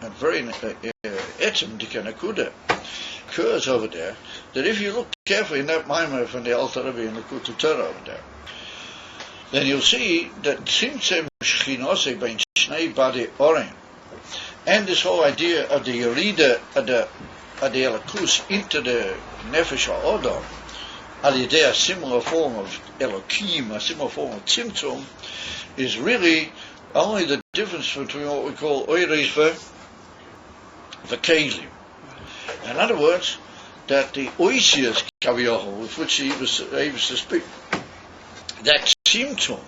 and very etzem dikanakuda occurs over there, that if you look carefully in that Maimah from the Alter Rebbe in the Kutu Torah over there, then you'll see that tzimtzem shchinose bein shnei badi oren, and this whole idea of the yerida of the elokus into the nefesh ha'odam, al yedei a similar form of elokim, a similar form of tzimtzum, is really only the difference between what we call oiris v'kelim. In other words, that the oisias kaviyachol, with which he was able to speak, that tzimtzum,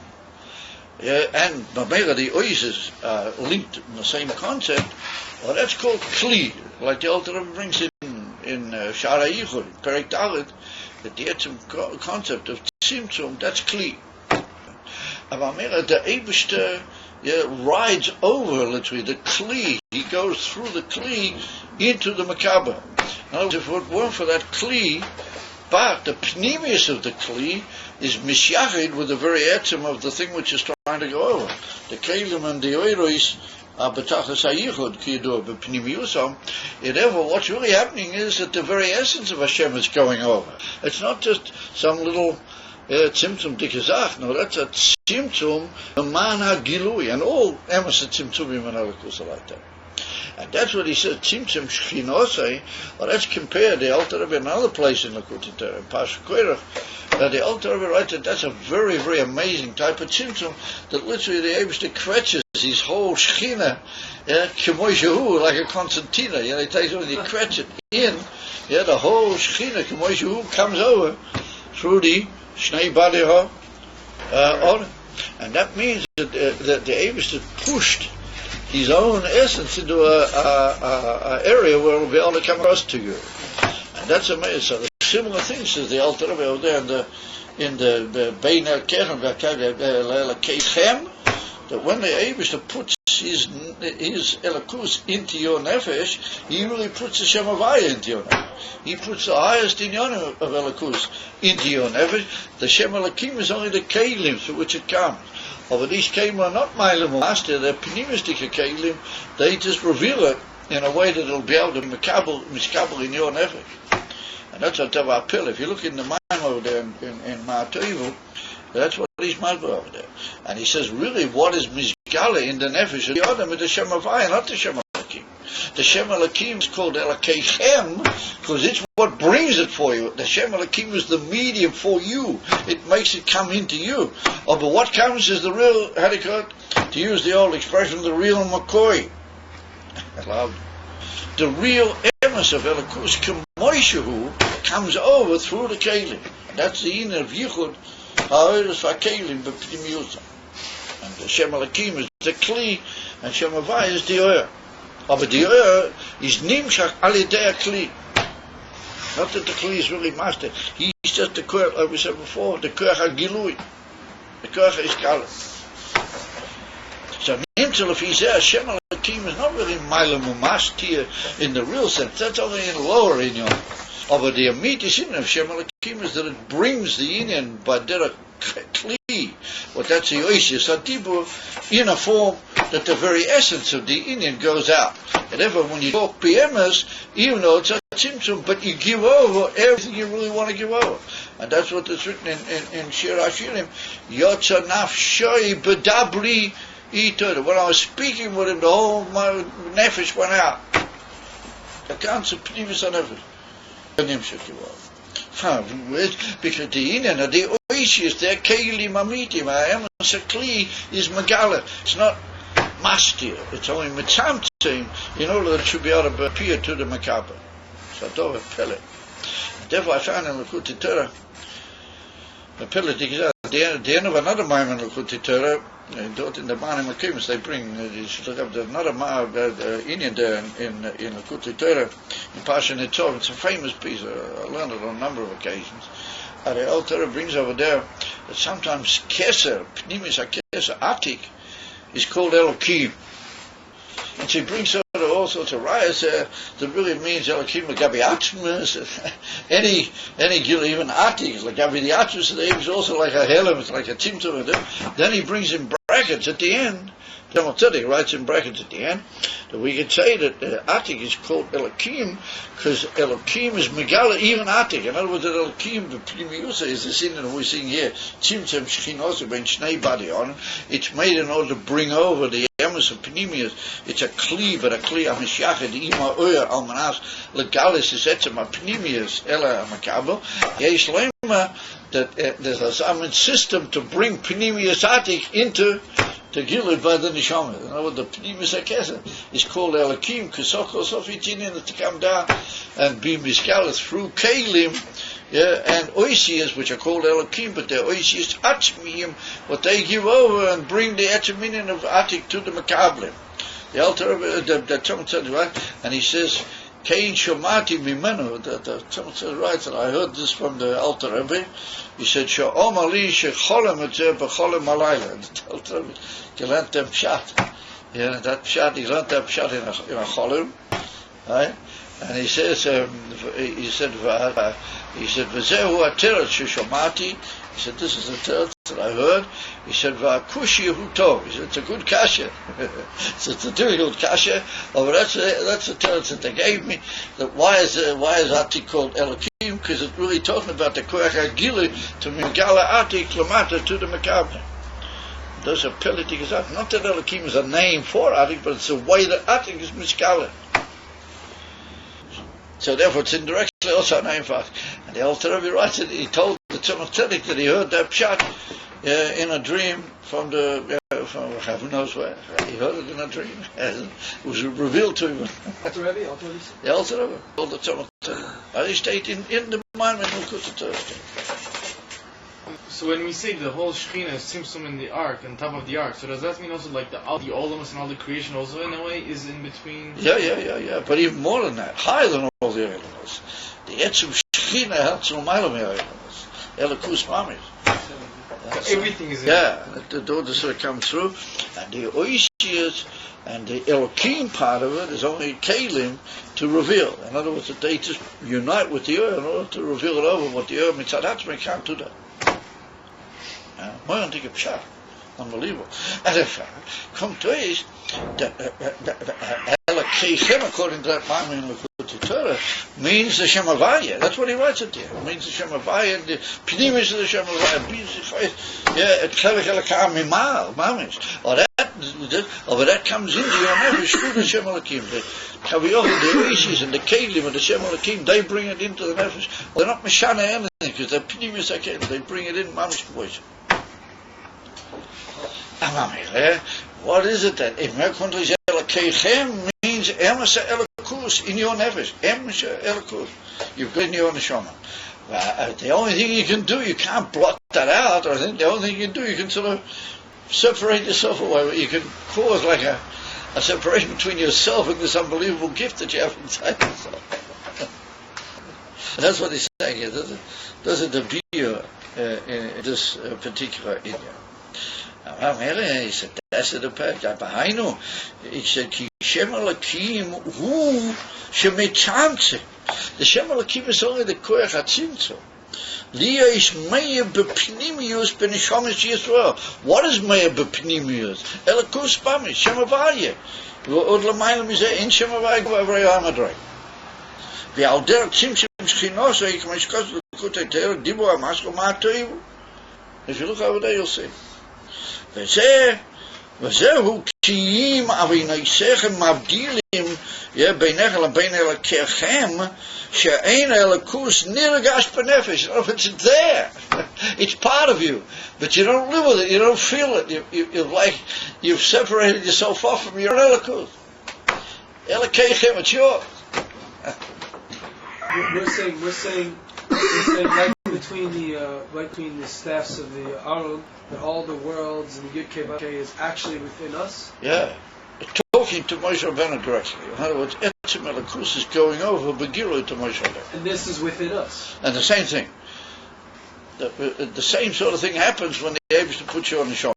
and mamela the oisias are linked in the same concept. Well, that's called kli, like the Alter Rebbe brings in Shara Yichud, Perek Dalet, that the etzem concept of tzimtzum, that's kli. And mamela the Eibishter rides over literally the kli. He goes through the kli into the makabah. In other words, if it weren't for that kli, but the pneumius of the kli is mishyachid with the very etzem of the thing which is trying to go over. The kelim and the oiros are betachas hayichud kiyadur b'pnimiusam. Therefore, what's really happening is that the very essence of Hashem is going over. It's not just some little tzimtzum dikazach. No, that's a tzimtzum man hagilui, and all emes tzimtzumim and elokus are like that. And that's what he says, tzimtzum shchinosei. Well, that's compared the Alter Rebbe in another place in the Kutu Torah, in Pasuk Koirach, that the Alter Rebbe writes that that's a very, very amazing type of tzimtzum, that literally the Eibishter kretches his whole shechina, k'moy like a concertina. He takes it and he kretches it in, the whole shechina, k'moy comes over through the shnei badi ha'or. And that means that the Eibishter pushed his own essence into a area where it will be able to come across to you. And that's amazing. So the similar things as the Alter Rebbe over there in the Bein El-Kechem, that when the Eibishter puts his elokus into your nefesh, he really puts the Shem Havaya into your nefesh. He puts the highest inyan of elokus into your nefesh. The Shem Elokim is only the kelim through which it comes. But these kelim are not mailim master, they're pneumistic kelim. They just reveal it in a way that it'll be able to miskabel in your nefesh. And that's what Tavar Pil. If you look in the mind over there in Ma'atoivu, that's what he's malba over there. And he says, really, what is mizgale in the nefesh of the Adam is the Shem Havaya, not the Shem Elokim. The Shem Elokim is called Elokeichem because it's what brings it for you. The Shem Elokim is the medium for you. It makes it come into you. Oh, but what comes is the real, how do you call it? To use the old expression, the real McCoy. The real emes of Elokus K'moishehu comes over through the kelim. That's the inner of Yichud. And the Shem Elokim is the Kli, and Shem Havaya is the Oyer. But the Oyer is Nimshach al Yedei Kli. Not that the Kli is really master. He's just the Koach, like we said before, the Koach HaGilui. The Koach HaIskala. So Nimtzal, if he says Hashem Elokim is not really Maila Mumash here in the real sense. That's only in lower Inyan. But the immediate Inyan of Hashem Elokim is that it brings the Inyan by Derek Kli. What that's the Oishis Adibur in a form that the very essence of the Inyan goes out. And therefore, when you talk PMS, even though it's a Tzimtzum, but you give over everything you really want to give over. And that's what is written in Shir HaShirim. Yotza Nafshoi Bedabri Itor. When I was speaking with him, the whole my nefesh went out. The council Pnimis HaNefesh. Because the Inyan of the Oishis, they're Keilim Amitim. Emes HaKli is Megala. It's not Mastir. It's only Mitzamtzim in order that it should be able to appear to the Makabah. So Dov Pele. Therefore I found in L'Kutei Torah, the Pele at the end of another Maimon in L'Kutei Torah, in the Bani Makimis they bring, you should look up another Inyan there in L'Kutei Torah, in Pasha Nitzov. It's a famous piece. I learned it on a number of occasions. And the Old Torah brings over there that sometimes Keser, Pnimis HaKeser, Atik, is called Elokim. And she brings out all sorts of riots that really means Elokim Lagabi Atmas, any even Atik, Lagabi the Atmas, is also like a Helem, it's like a Tzimtzum. Then he brings in brackets at the end. Talmud Tzedek writes in brackets at the end that we could say that Atik is called Elokim because Elokim is Megala, even Atik. In other words, that Elokim, the Pnimiusa, is the sin that we're seeing here. Tzimtzum Shechinosa ben Shnei Badi on. It's made in order to bring over the Emes of Pnimius. It's a Kli, but a Kli Amishachah, the Ima Oyer Almanas, Legalis is Etzem Pnimius, Ela Makabel. Yesh Lema, that there's a system to bring Pnimius Atik into to Gilad by the Neshama. In other words, the Pnimis HaKesed is called Elokim, Kesokos of Itinin, to come down and be Miskalas through Kalim, and Oisias, which are called Elokim, but they're Oisias Atzmiyim, what they give over and bring the Etzeminin of Atik to the Makablim. The Alter, the Talmud said, right? And he says, Kain Shomati Mimenu, the Talmud says, right, and I heard this from the Alter Rebbe. He said, Sha'om Ali Shecholem Etzeh B'cholem Alayla. The Alter Rebbe, he learned them pshat. Yeah, that pshat, he learned that pshat in a cholem. Right? And he says, V'zehu ha'teretz sheshomati. He said, this is the teretz that I heard. He said, V'akushi hu tov. He said, it's a good kasha. So it's a difficult kasha. But that's the teretz that they gave me. That why is Atik called Elokim? Because it's really talking about the Koach HaGilui to Megala Atik Lamata to the Makabah. Those are Pelitik is Atik. Not that Elokim is a name for Atik, but it's the way that Atik is Mishkala. So therefore it's indirectly also a name for Atik. And the Alter Rebbe writes that he told the Tzemach Tzedek that he heard that pshat in a dream from from who knows where. He heard it in a dream. It was revealed to him. Alter Rebbe? The Alter Rebbe told the Tzemach Tzedek. He stayed in the Maimon L'Kutei Torah. So when we say the whole Shekhinah is Tzimtzum in the ark, on top of the ark, so does that mean also like all the Olamas and all the creation also in a way is in between? Yeah. But even more than that, higher than all the Olamas. The Etzum Shekhinah helps no Mailam Olamas. Elokus Mamish. Everything is in the daughter sort of comes through, and the Oishiyas and the Elokim part of it is only Kalim to reveal. In other words, that they just unite with the Ur in order to reveal it over what the Ur Mitzad Hatzmei can't do that. More than take a pshat. Unbelievable. And if come to it, Elokim, according to that Maimon in L'Kutei Torah, means the Shem Havaya. That's what he writes it there. It means the Shem Havaya, the Pnimis of the Shem Havaya. Klevich Elokam Mimal, Mamish. Or that comes into your nefesh through the Shem Elokim. The Kaviyot, the Oishis, and the Kalim of the Shem Elokim, they bring it into the nefesh. They're not Mishana anything, because they're Pnimis HaKelim. They bring it in Mamish voice. What is it that if Merkundlich Elokechem means Emes Elokus in your nefesh? Emes Elokus. You've got in your neshama. The only thing you can do, you can't blot that out, or the only thing you can do, you can sort of separate yourself away. You can cause like a separation between yourself and this unbelievable gift that you have inside yourself. And that's what he's saying here. There's a debir in this particular India. He said, that's the part. He said, Ki Shem Elokim hu shemetzamtzem. The Shem Elokim is only the koach hatzimtzum. Liya is meya bepnimius b'neshamas Yisrael. What is meya bepnimius? Elokus bami, Shem Havaya. Od l'mayla mizeh in Shem Havaya v'avrei ha'madrei. V'al der tzimtzum shchinos ha'ik mishkos l'kutei teir dibu ha'masko ma'atoivu. If you look over there, you'll see. וזהו קיים אבינויסכם מבדילים בינך לבין אלוקיכם שאין אלוקוס נרגש בנפש. It's there. It's part of you, but you don't live with it. You don't feel it. You're like you've separated yourself off from your elokos. Elokechem, it's yours. We're saying right between the staffs of the Aron, that all the worlds and the Yud Kei Vav Kei is actually within us. Yeah, talking to Moshe Rabbeinu directly. In other words, Etzem Elokus is going over Begilui to Moshe Rabbeinu. And this is within us. And the same thing. The same sort of thing happens when they're able to put you on the Shomai.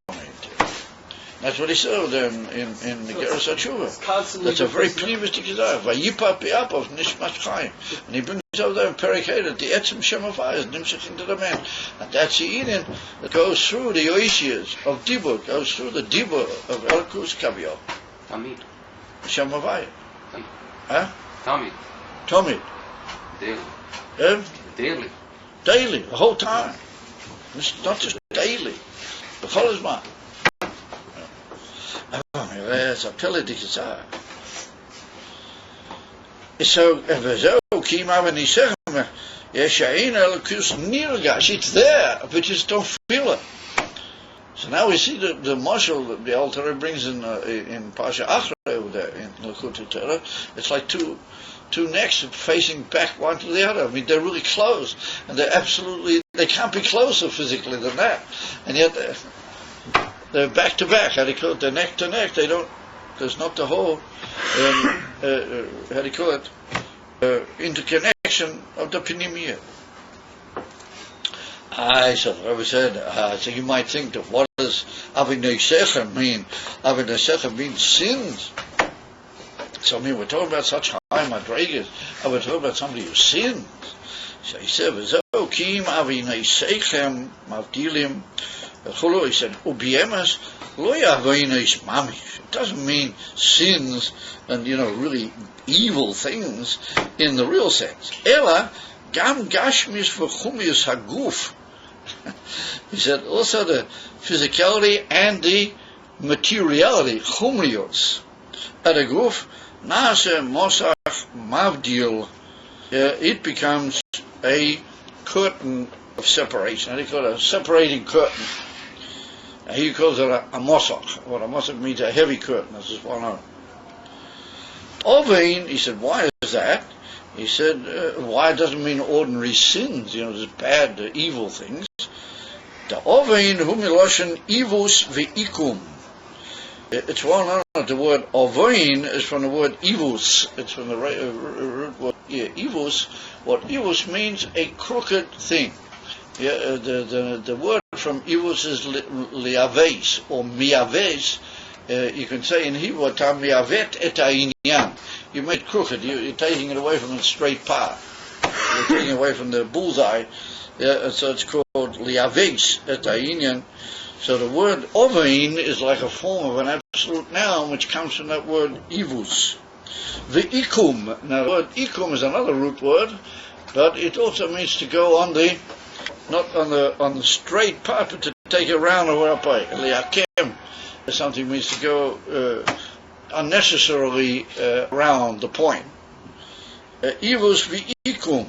That's what he said in the Geras HaTshuvah. That's a very pneumistic desire. Vayipa pi'apov nishmas chayim. And he brings over there in Periked, the Etzem Shem Havaya is nimshach into the man. And that's the Eden that goes through the Oisias of Dibur, goes through the Dibur of Elkus Kaviyah. Tamid. Shem Havaya. Huh? Tamid. Daily. Daily. Daily, the whole time. It's not just daily. The whole man. That's a pillar to desire. So, it's there, but just don't feel it. So now we see the marshal the Alter brings in Pasha Achra over there in L'Chutei Torah. It's like two necks facing back one to the other. I mean, they're really close, and they can't be closer physically than that, and yet they're back to back. How do you call it? They're neck to neck. There's not the whole how do you call it? Interconnection of the Pnimiyah. So the Rebbe said, so you might think that what does Avinei Sechem mean? Avinei Sechem means sins. So I mean, we're talking about such high madrigas, and we're talking about somebody who sins. So he said, "V'zeu kim Avinei Sechem mavdilim." He said, "Ubiemas lo yaveinis mamish." It doesn't mean sins and really evil things in the real sense. Ela gam gashmis v'chumius haguf. He said also the physicality and the materiality, chumius. At a guf nase mosach mavdil. It becomes a curtain of separation. How do you call it? A separating curtain. He calls it a mosach. What a mosach means, a heavy curtain. This is well known. Ovein, he said, why is that? He said, why it doesn't mean ordinary sins, just bad, evil things. The ovein humiloshen ivus ve'ikum. It's well known that the word ovein is from the word ivus. It's from the root word ivus. What ivus means, a crooked thing. Yeah, the word from ivus is liaves or miaves. You can say in Hebrew, miavet et ha'inyan. You make it crooked. You're taking it away from the straight path. You're taking it away from the bullseye. Yeah, so it's called liaves et ha'inyan. So the word ovein is like a form of an absolute noun, which comes from that word ivus. The ikum. Now the word ikum is another root word, but it also means to go on the not on the straight path, but to take a roundabout way. Liakem something means to go unnecessarily around the point. Ivus v'ikum,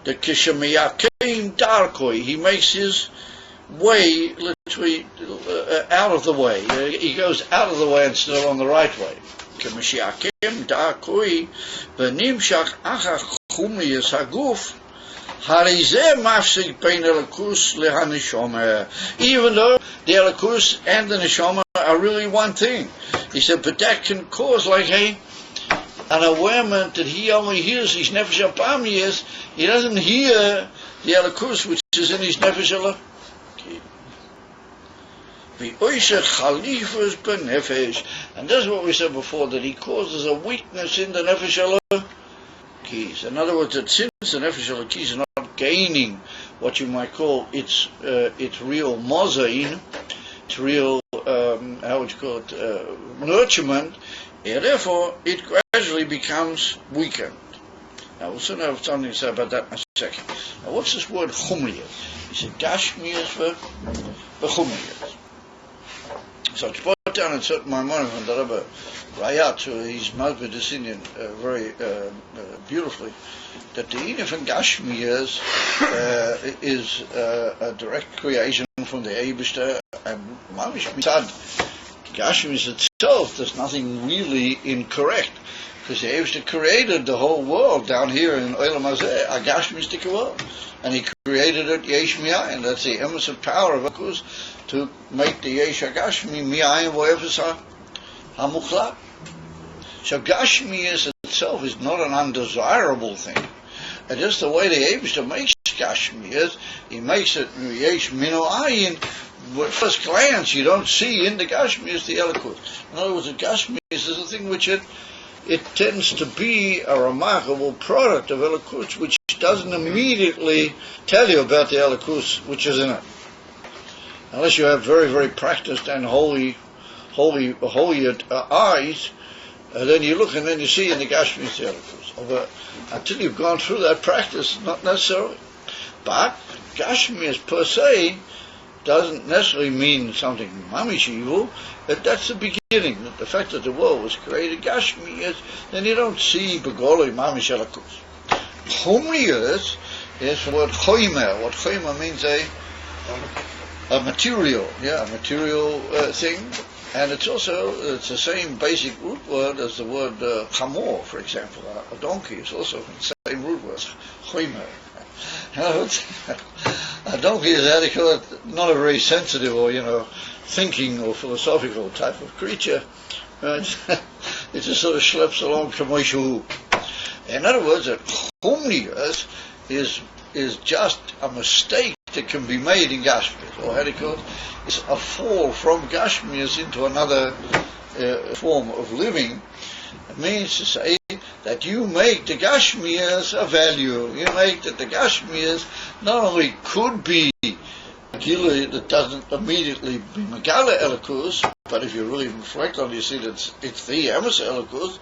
the kishamiyakim darkoi. He makes his way literally out of the way. He goes out of the way instead of on the right way. Kishamiyakim darkoi v'nimshach achach chumiyas haguf. Even though the Elokus and the Neshama are really one thing. He said, but that can cause like a an awareness that he only hears his nefesh apamius. He doesn't hear the Elokus which is in his nefesh Elokim. And that's what we said before, that he causes a weakness in the nefesh Elokis. In other words, that since the nefesh Elokis is not gaining what you might call its real mozain, its real how would you call it, nurturement, and therefore it gradually becomes weakened. Now we'll soon have something to say about that in a second. Now what's this word chumriyas? He said gashmiyas v'chumriyas. So to put down in certain Maimonim and the Rebbe Rayat, who he's malbid this Indian very beautifully, that the Inif and Gashmiyas is a direct creation from the Eibishter, and Mamish Mitzad Gashmiyas itself, there's nothing really incorrect, because the Eibishter created the whole world down here in Olam Hazeh, a Gashmistic world, and he created it Yesh Mi'ayin. That's the emersive power of Akus, to make the Yesh HaGashmi Mi'ayin Vo'efes HaMuchlat. So Gashmiyas itself is not an undesirable thing. And just the way the Eibishter makes Gashmiyas, he makes it Yesh Mino Ayin. At first glance, you don't see in the Gashmiyas the Elokus. In other words, the Gashmiyas is a thing which it tends to be a remarkable product of Elokus, which doesn't immediately tell you about the Elokus which is in it. Unless you have very, very practiced and holy eyes, then you look and then you see in the Gashmiyas the Elokus. Until you've gone through that practice, not necessarily. But Gashmiyas per se doesn't necessarily mean something mamish evil, but that's the beginning. That the fact that the world was created Gashmiyas, then you don't see begoloi mamish Elokus. Chumriyas is the word choimer. What choimer means a material, a material thing, and it's the same basic root word as the word chamor, for example. A donkey is also from the same root word, choimer. A donkey is, how do you call it, not a very sensitive or thinking or philosophical type of creature. It just sort of schleps along kamoshu. In other words, that chumriyas is just a mistake that can be made in Gashmiyas, or how do you call it? It's a fall from Gashmiyas into another form of living. It means to say that you make the Gashmiyas a value. You make that the Gashmiyas not only could be Gila that doesn't immediately be Megala Elokus, but if you really reflect on it, you see that it's the Emes Elokus.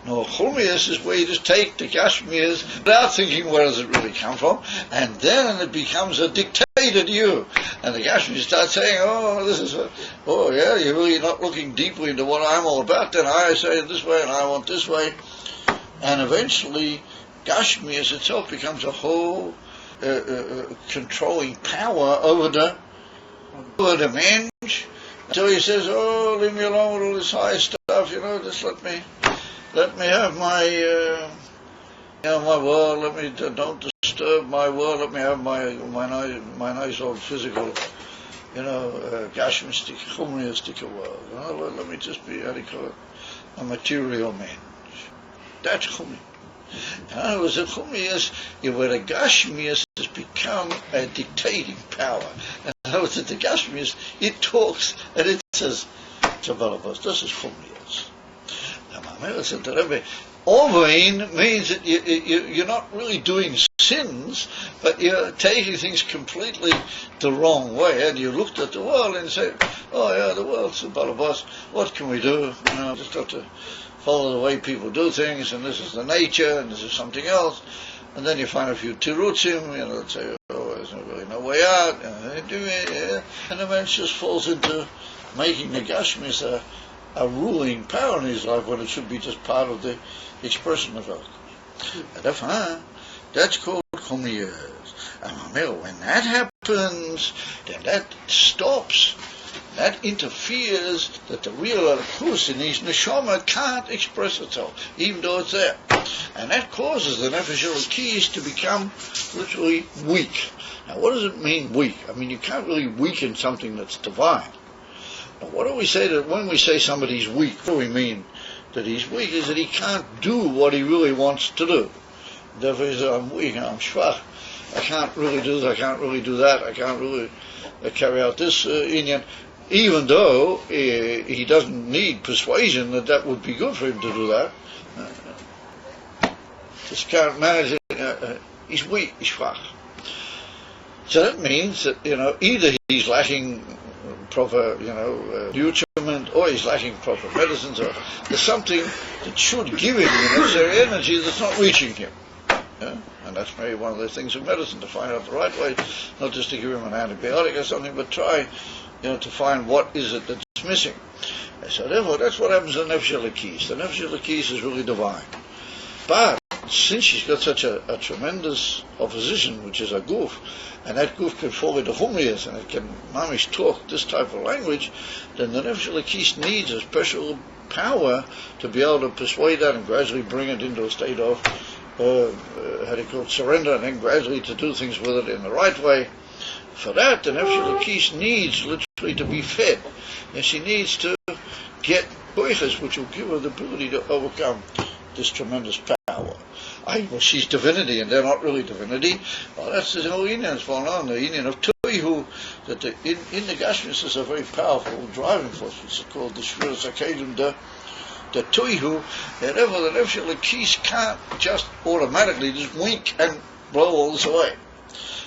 No, Chumriyas is where you just take the Gashmiyas without thinking where does it really come from, and then it becomes a dictator to you. And the Gashmiyas start saying, you're really not looking deeply into what I'm all about, then I say it this way and I want this way. And eventually, Gashmiyas itself becomes a whole controlling power over the mensch, until he says, leave me alone with all this high stuff, just let me have my my world, don't disturb my world, let me have my nice old physical, Gashmistic, Chumriyastic world. Let me just be, how do you call it, a material man. That's Chumriyas. In other words, the Chumriyas, where the Gashmiyas has become a dictating power. In other words, the Gashmiyas, it talks and it says, this is Chumriyas. Now, Mamela said to Rebbe, Ovein means that you're not really doing sins, but you're taking things completely the wrong way. And you looked at the world and say, the world's a balabas, what can we do? Just have to follow the way people do things, and this is the nature, and this is something else. And then you find a few tirutzim, that say, there's really no way out, and the man just falls into making the Gashmis a ruling power in his life when it should be just part of the expression of God. That's called Chumriyas. And when that happens, then that stops. That interferes, that the real Elokus in his neshama can't express itself, even though it's there. And that causes the Nefesh Elokis to become literally weak. Now, what does it mean, weak? I mean, you can't really weaken something that's divine. Now, what do we say that when we say somebody's weak? What do we mean that he's weak is that he can't do what he really wants to do. Therefore he says, I'm weak, I'm schwach. I can't really do this, I can't really do that, I can't really carry out this inyan, even though he doesn't need persuasion that would be good for him to do that. Just can't manage it. He's weak, he's schwach. So that means that, either he's lacking proper, nutriment, or he's lacking proper medicines, or there's something that should give him the necessary energy that's not reaching him. Yeah? And that's maybe one of the things of medicine, to find out the right way, not just to give him an antibiotic or something, but try, to find what is it that's missing. And so therefore, that's what happens in the Nefesh Elokis. The Nefesh Elokis is really divine. But since she's got such a tremendous opposition, which is a goof, and that goof can fall into humlias, and it can mamish talk this type of language, then the Nefesh Elokis needs a special power to be able to persuade that and gradually bring it into a state of surrender, and then gradually to do things with it in the right way. For that, the Nefesh Elokis needs literally to be fed, and she needs to get koiches, which will give her the ability to overcome this tremendous power. Well, she's divinity, and they're not really divinity. Well, that's the whole Indian that's going on, the Indian of Toihu, that in the Gashmis is a very powerful driving force, which is called the Shviras HaKelim, the Toihu, and therefore the Nefesh Elokis can't just automatically just wink and blow all this away.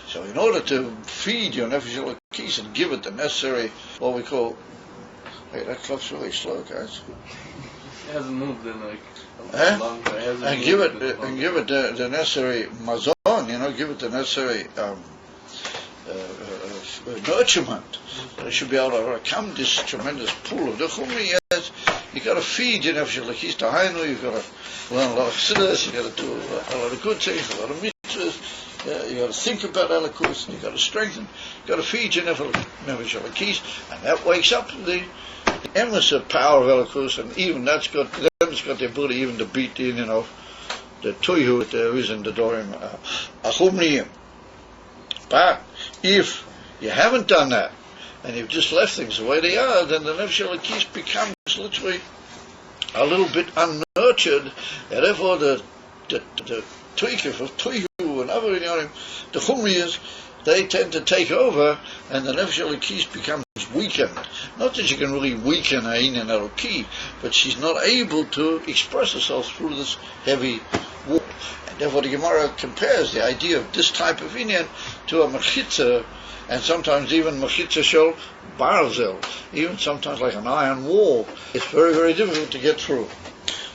So in order to feed your Nefesh Elokis and give it the necessary, what we call, hey, that clock's really slow, guys. It hasn't moved in like a long time. And give it the necessary mazon, give it the necessary nurturement. That it should be able to overcome this tremendous pool of the chumri. You got to feed your Nefesh Elokis to Hainu. You've got to learn a lot of chassidus. You got to do a lot of good things, a lot of mitzvahs. You got to think about Elikus. You got to strengthen. You got to feed your Nefesh Elokis, and that wakes up the endless power of Elikus, and even that's got the ability even to beat in, the Toihu that there is in the Dorim Achumriyim. But if you haven't done that, and you've just left things the way they are, then the Nefesh Elokis becomes literally a little bit unnurtured, and therefore the Toikif of Toihu and other Inyanim, the Chumriyas, they tend to take over, and the Nefesh Elokis becomes weakened. Not that you can really weaken a Inyan Eloki, but she's not able to express herself through this heavy wall. And therefore the Gemara compares the idea of this type of Inyan to a mechitza, and sometimes even mechitza shel barzel, even sometimes like an iron wall. It's very, very difficult to get through.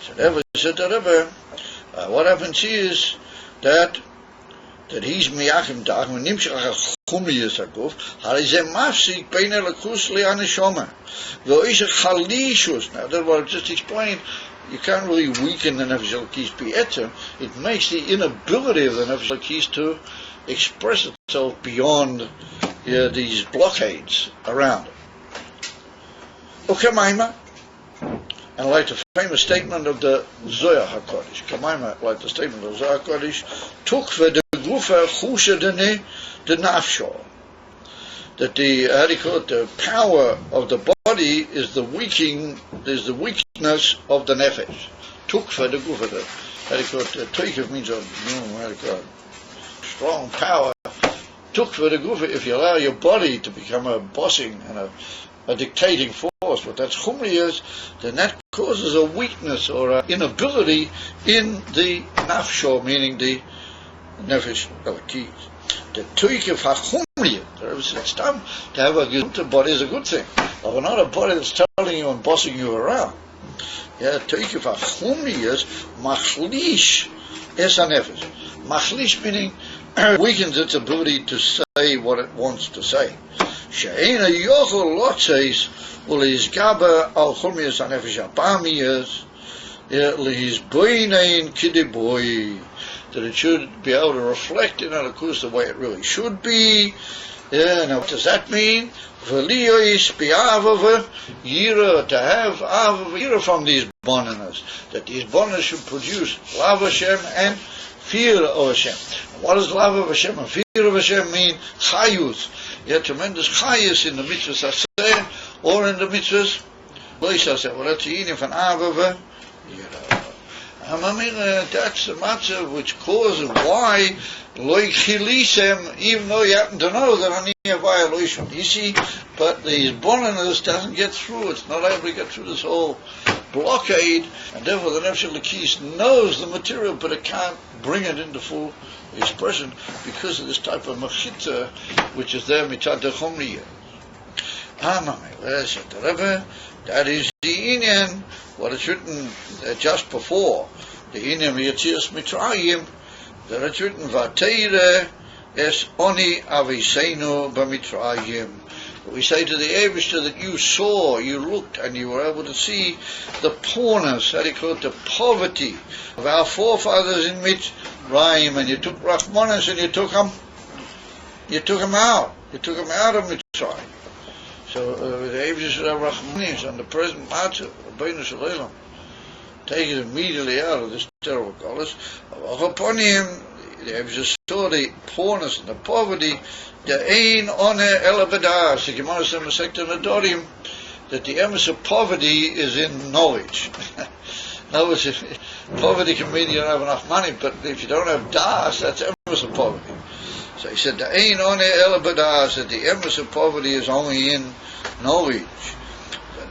So therefore, said that what happens is that he's miyachim dach, when nimshach chumriyas haguf, hari ze mafsik bein Elikus le'aneshama, v'oish chalishus. Now that's what I just explained. You can't really weaken the Nefesh Elokis be'etzem. It makes the inability of the Nefesh Elokis to express itself beyond these blockades around it. Ukemaima, and like the famous statement of the Zohar HaKodesh, Kamaima, like the statement of the Zohar HaKodesh, Tukve de gufa chusha de nafsho, that the power of the body is the weakness of the nefesh. Tukve de gufa, the Toikev means a strong power. Tukve de gufa, if you allow your body to become a bossing and a dictating force, but that's chumriyas, then that causes a weakness or an inability in the nafsho, meaning the Nefesh Elokis. The tuikev hachumriyah, to have a good body is a good thing, but not a body that's telling you and bossing you around. Tuikev hachumriyah machlish es nefesh. Machlish meaning weakens its ability to say what it wants to say. She'ena yochel lotzeis u'leizgaba al chumriyas hanefesh apamiyas leizboinein kidiboi, that it should be able to reflect in Elikus the way it really should be. Now what does that mean? V'liyois bi'avava yira, to have avava yira from these bonanas, that these bonanas should produce love Hashem and fear of Hashem. What does love of Hashem and fear of Hashem mean? Chayus. Tremendous chayus in the mitzvahs aseh or in the mitzvahs lois aseh. Well, that's the meaning of an avava That's the matter which causes why loy chilisem, even though you happen to know that I need a violation. You see, but the bonus doesn't get through. It's not able to get through this whole blockade, and therefore the Nefesh Elokis knows the material, but it can't bring it into full expression because of this type of machita which is there mitad dechomriya. Where's the Rebbe? That is the Inyan, what is written just before the Inyan Yetzias Mitzrayim, that it's written Vateire es oni aviseinu b'Mitzrayim. We say to the Eibishter that you saw, you looked, and you were able to see the poorness, how do you call it, the poverty of our forefathers in Mitzrayim, and you took Rachmanis and you took them out. You took them out of Mitzrayim. So the Eibishter should have Rachmanis on the present matter, Rabbeinu Shalom. Take it immediately out of this terrible college. Upon him, the Eibishter saw the poorness and the poverty. The ein one elabadas. The Gemara says in the sector Nadorim that the emes of poverty is in knowledge. In other words, poverty can mean you don't have enough money, but if you don't have das, that's emes of poverty. So he said the ein one elabadas, that the emes of poverty is only in knowledge.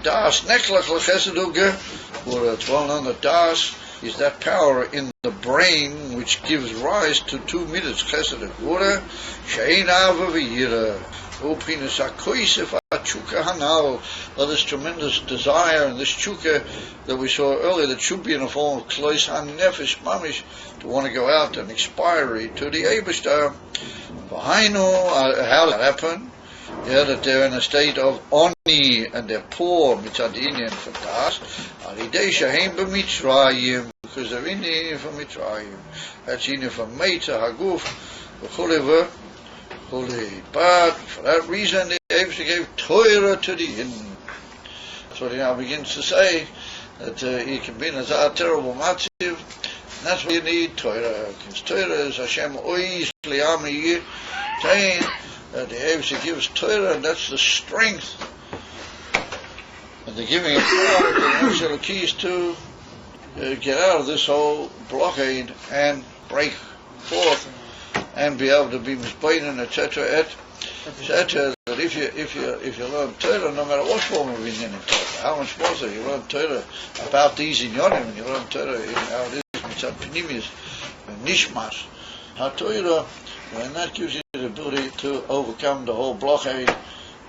Das neklach lecheseduge, or it's well known that das is that power in the brain which gives rise to 2 minutes chesed and gvura, she'ein ava v'yira, u'pinas ha'koisef ha'tshuka hanal, this tremendous desire and this tshuka that we saw earlier that should be in the form of klois ha'nefesh mamish, to want to go out and expiry to the Eibishter. V'hainu, how did that happen? Yeah, that they're in a state of oni and they're poor mitzad inyan for das. Alidei shehem b'Mitzrayim, because they're in the inyan for Mitzrayim. That's inyan for Meitza Haguf v'chulei v'chulei. But for that reason, the Eibishter gave Torah to the inyan. That's what he now begins to say, that he can be in a terrible matziv. And that's why you need Torah, because Torah is Hashem ois li'am yir. The Eibishter gives Torah, and that's the strength. And the giving of Torah, the Nefesh Elokis to get out of this whole blockade and break forth and be able to be misbeinen, etc., etc. That if you learn Torah, no matter what form of inyan in Torah, how much more so you learn Torah about these inyanim, and you learn Torah in how it is mitzad pnimis and nishmas, how Torah. And that gives you the ability to overcome the whole blockade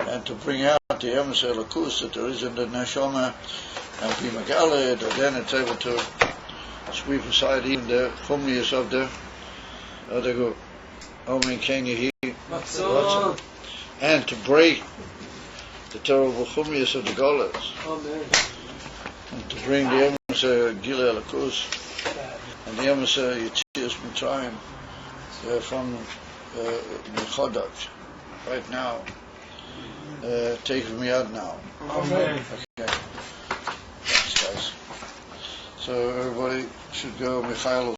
and to bring out the emes elokus that there is in the neshama and be megale, that then it's able to sweep aside even the chumnius of the good. Omen can you hear? And to break the terrible chumnius of the golas. And to bring the emes gile elokus and the emes yetzias mitzrayim. From Chodesh, right now, take me out now. Amen. Okay. Thanks, guys. So everybody should go, Michael.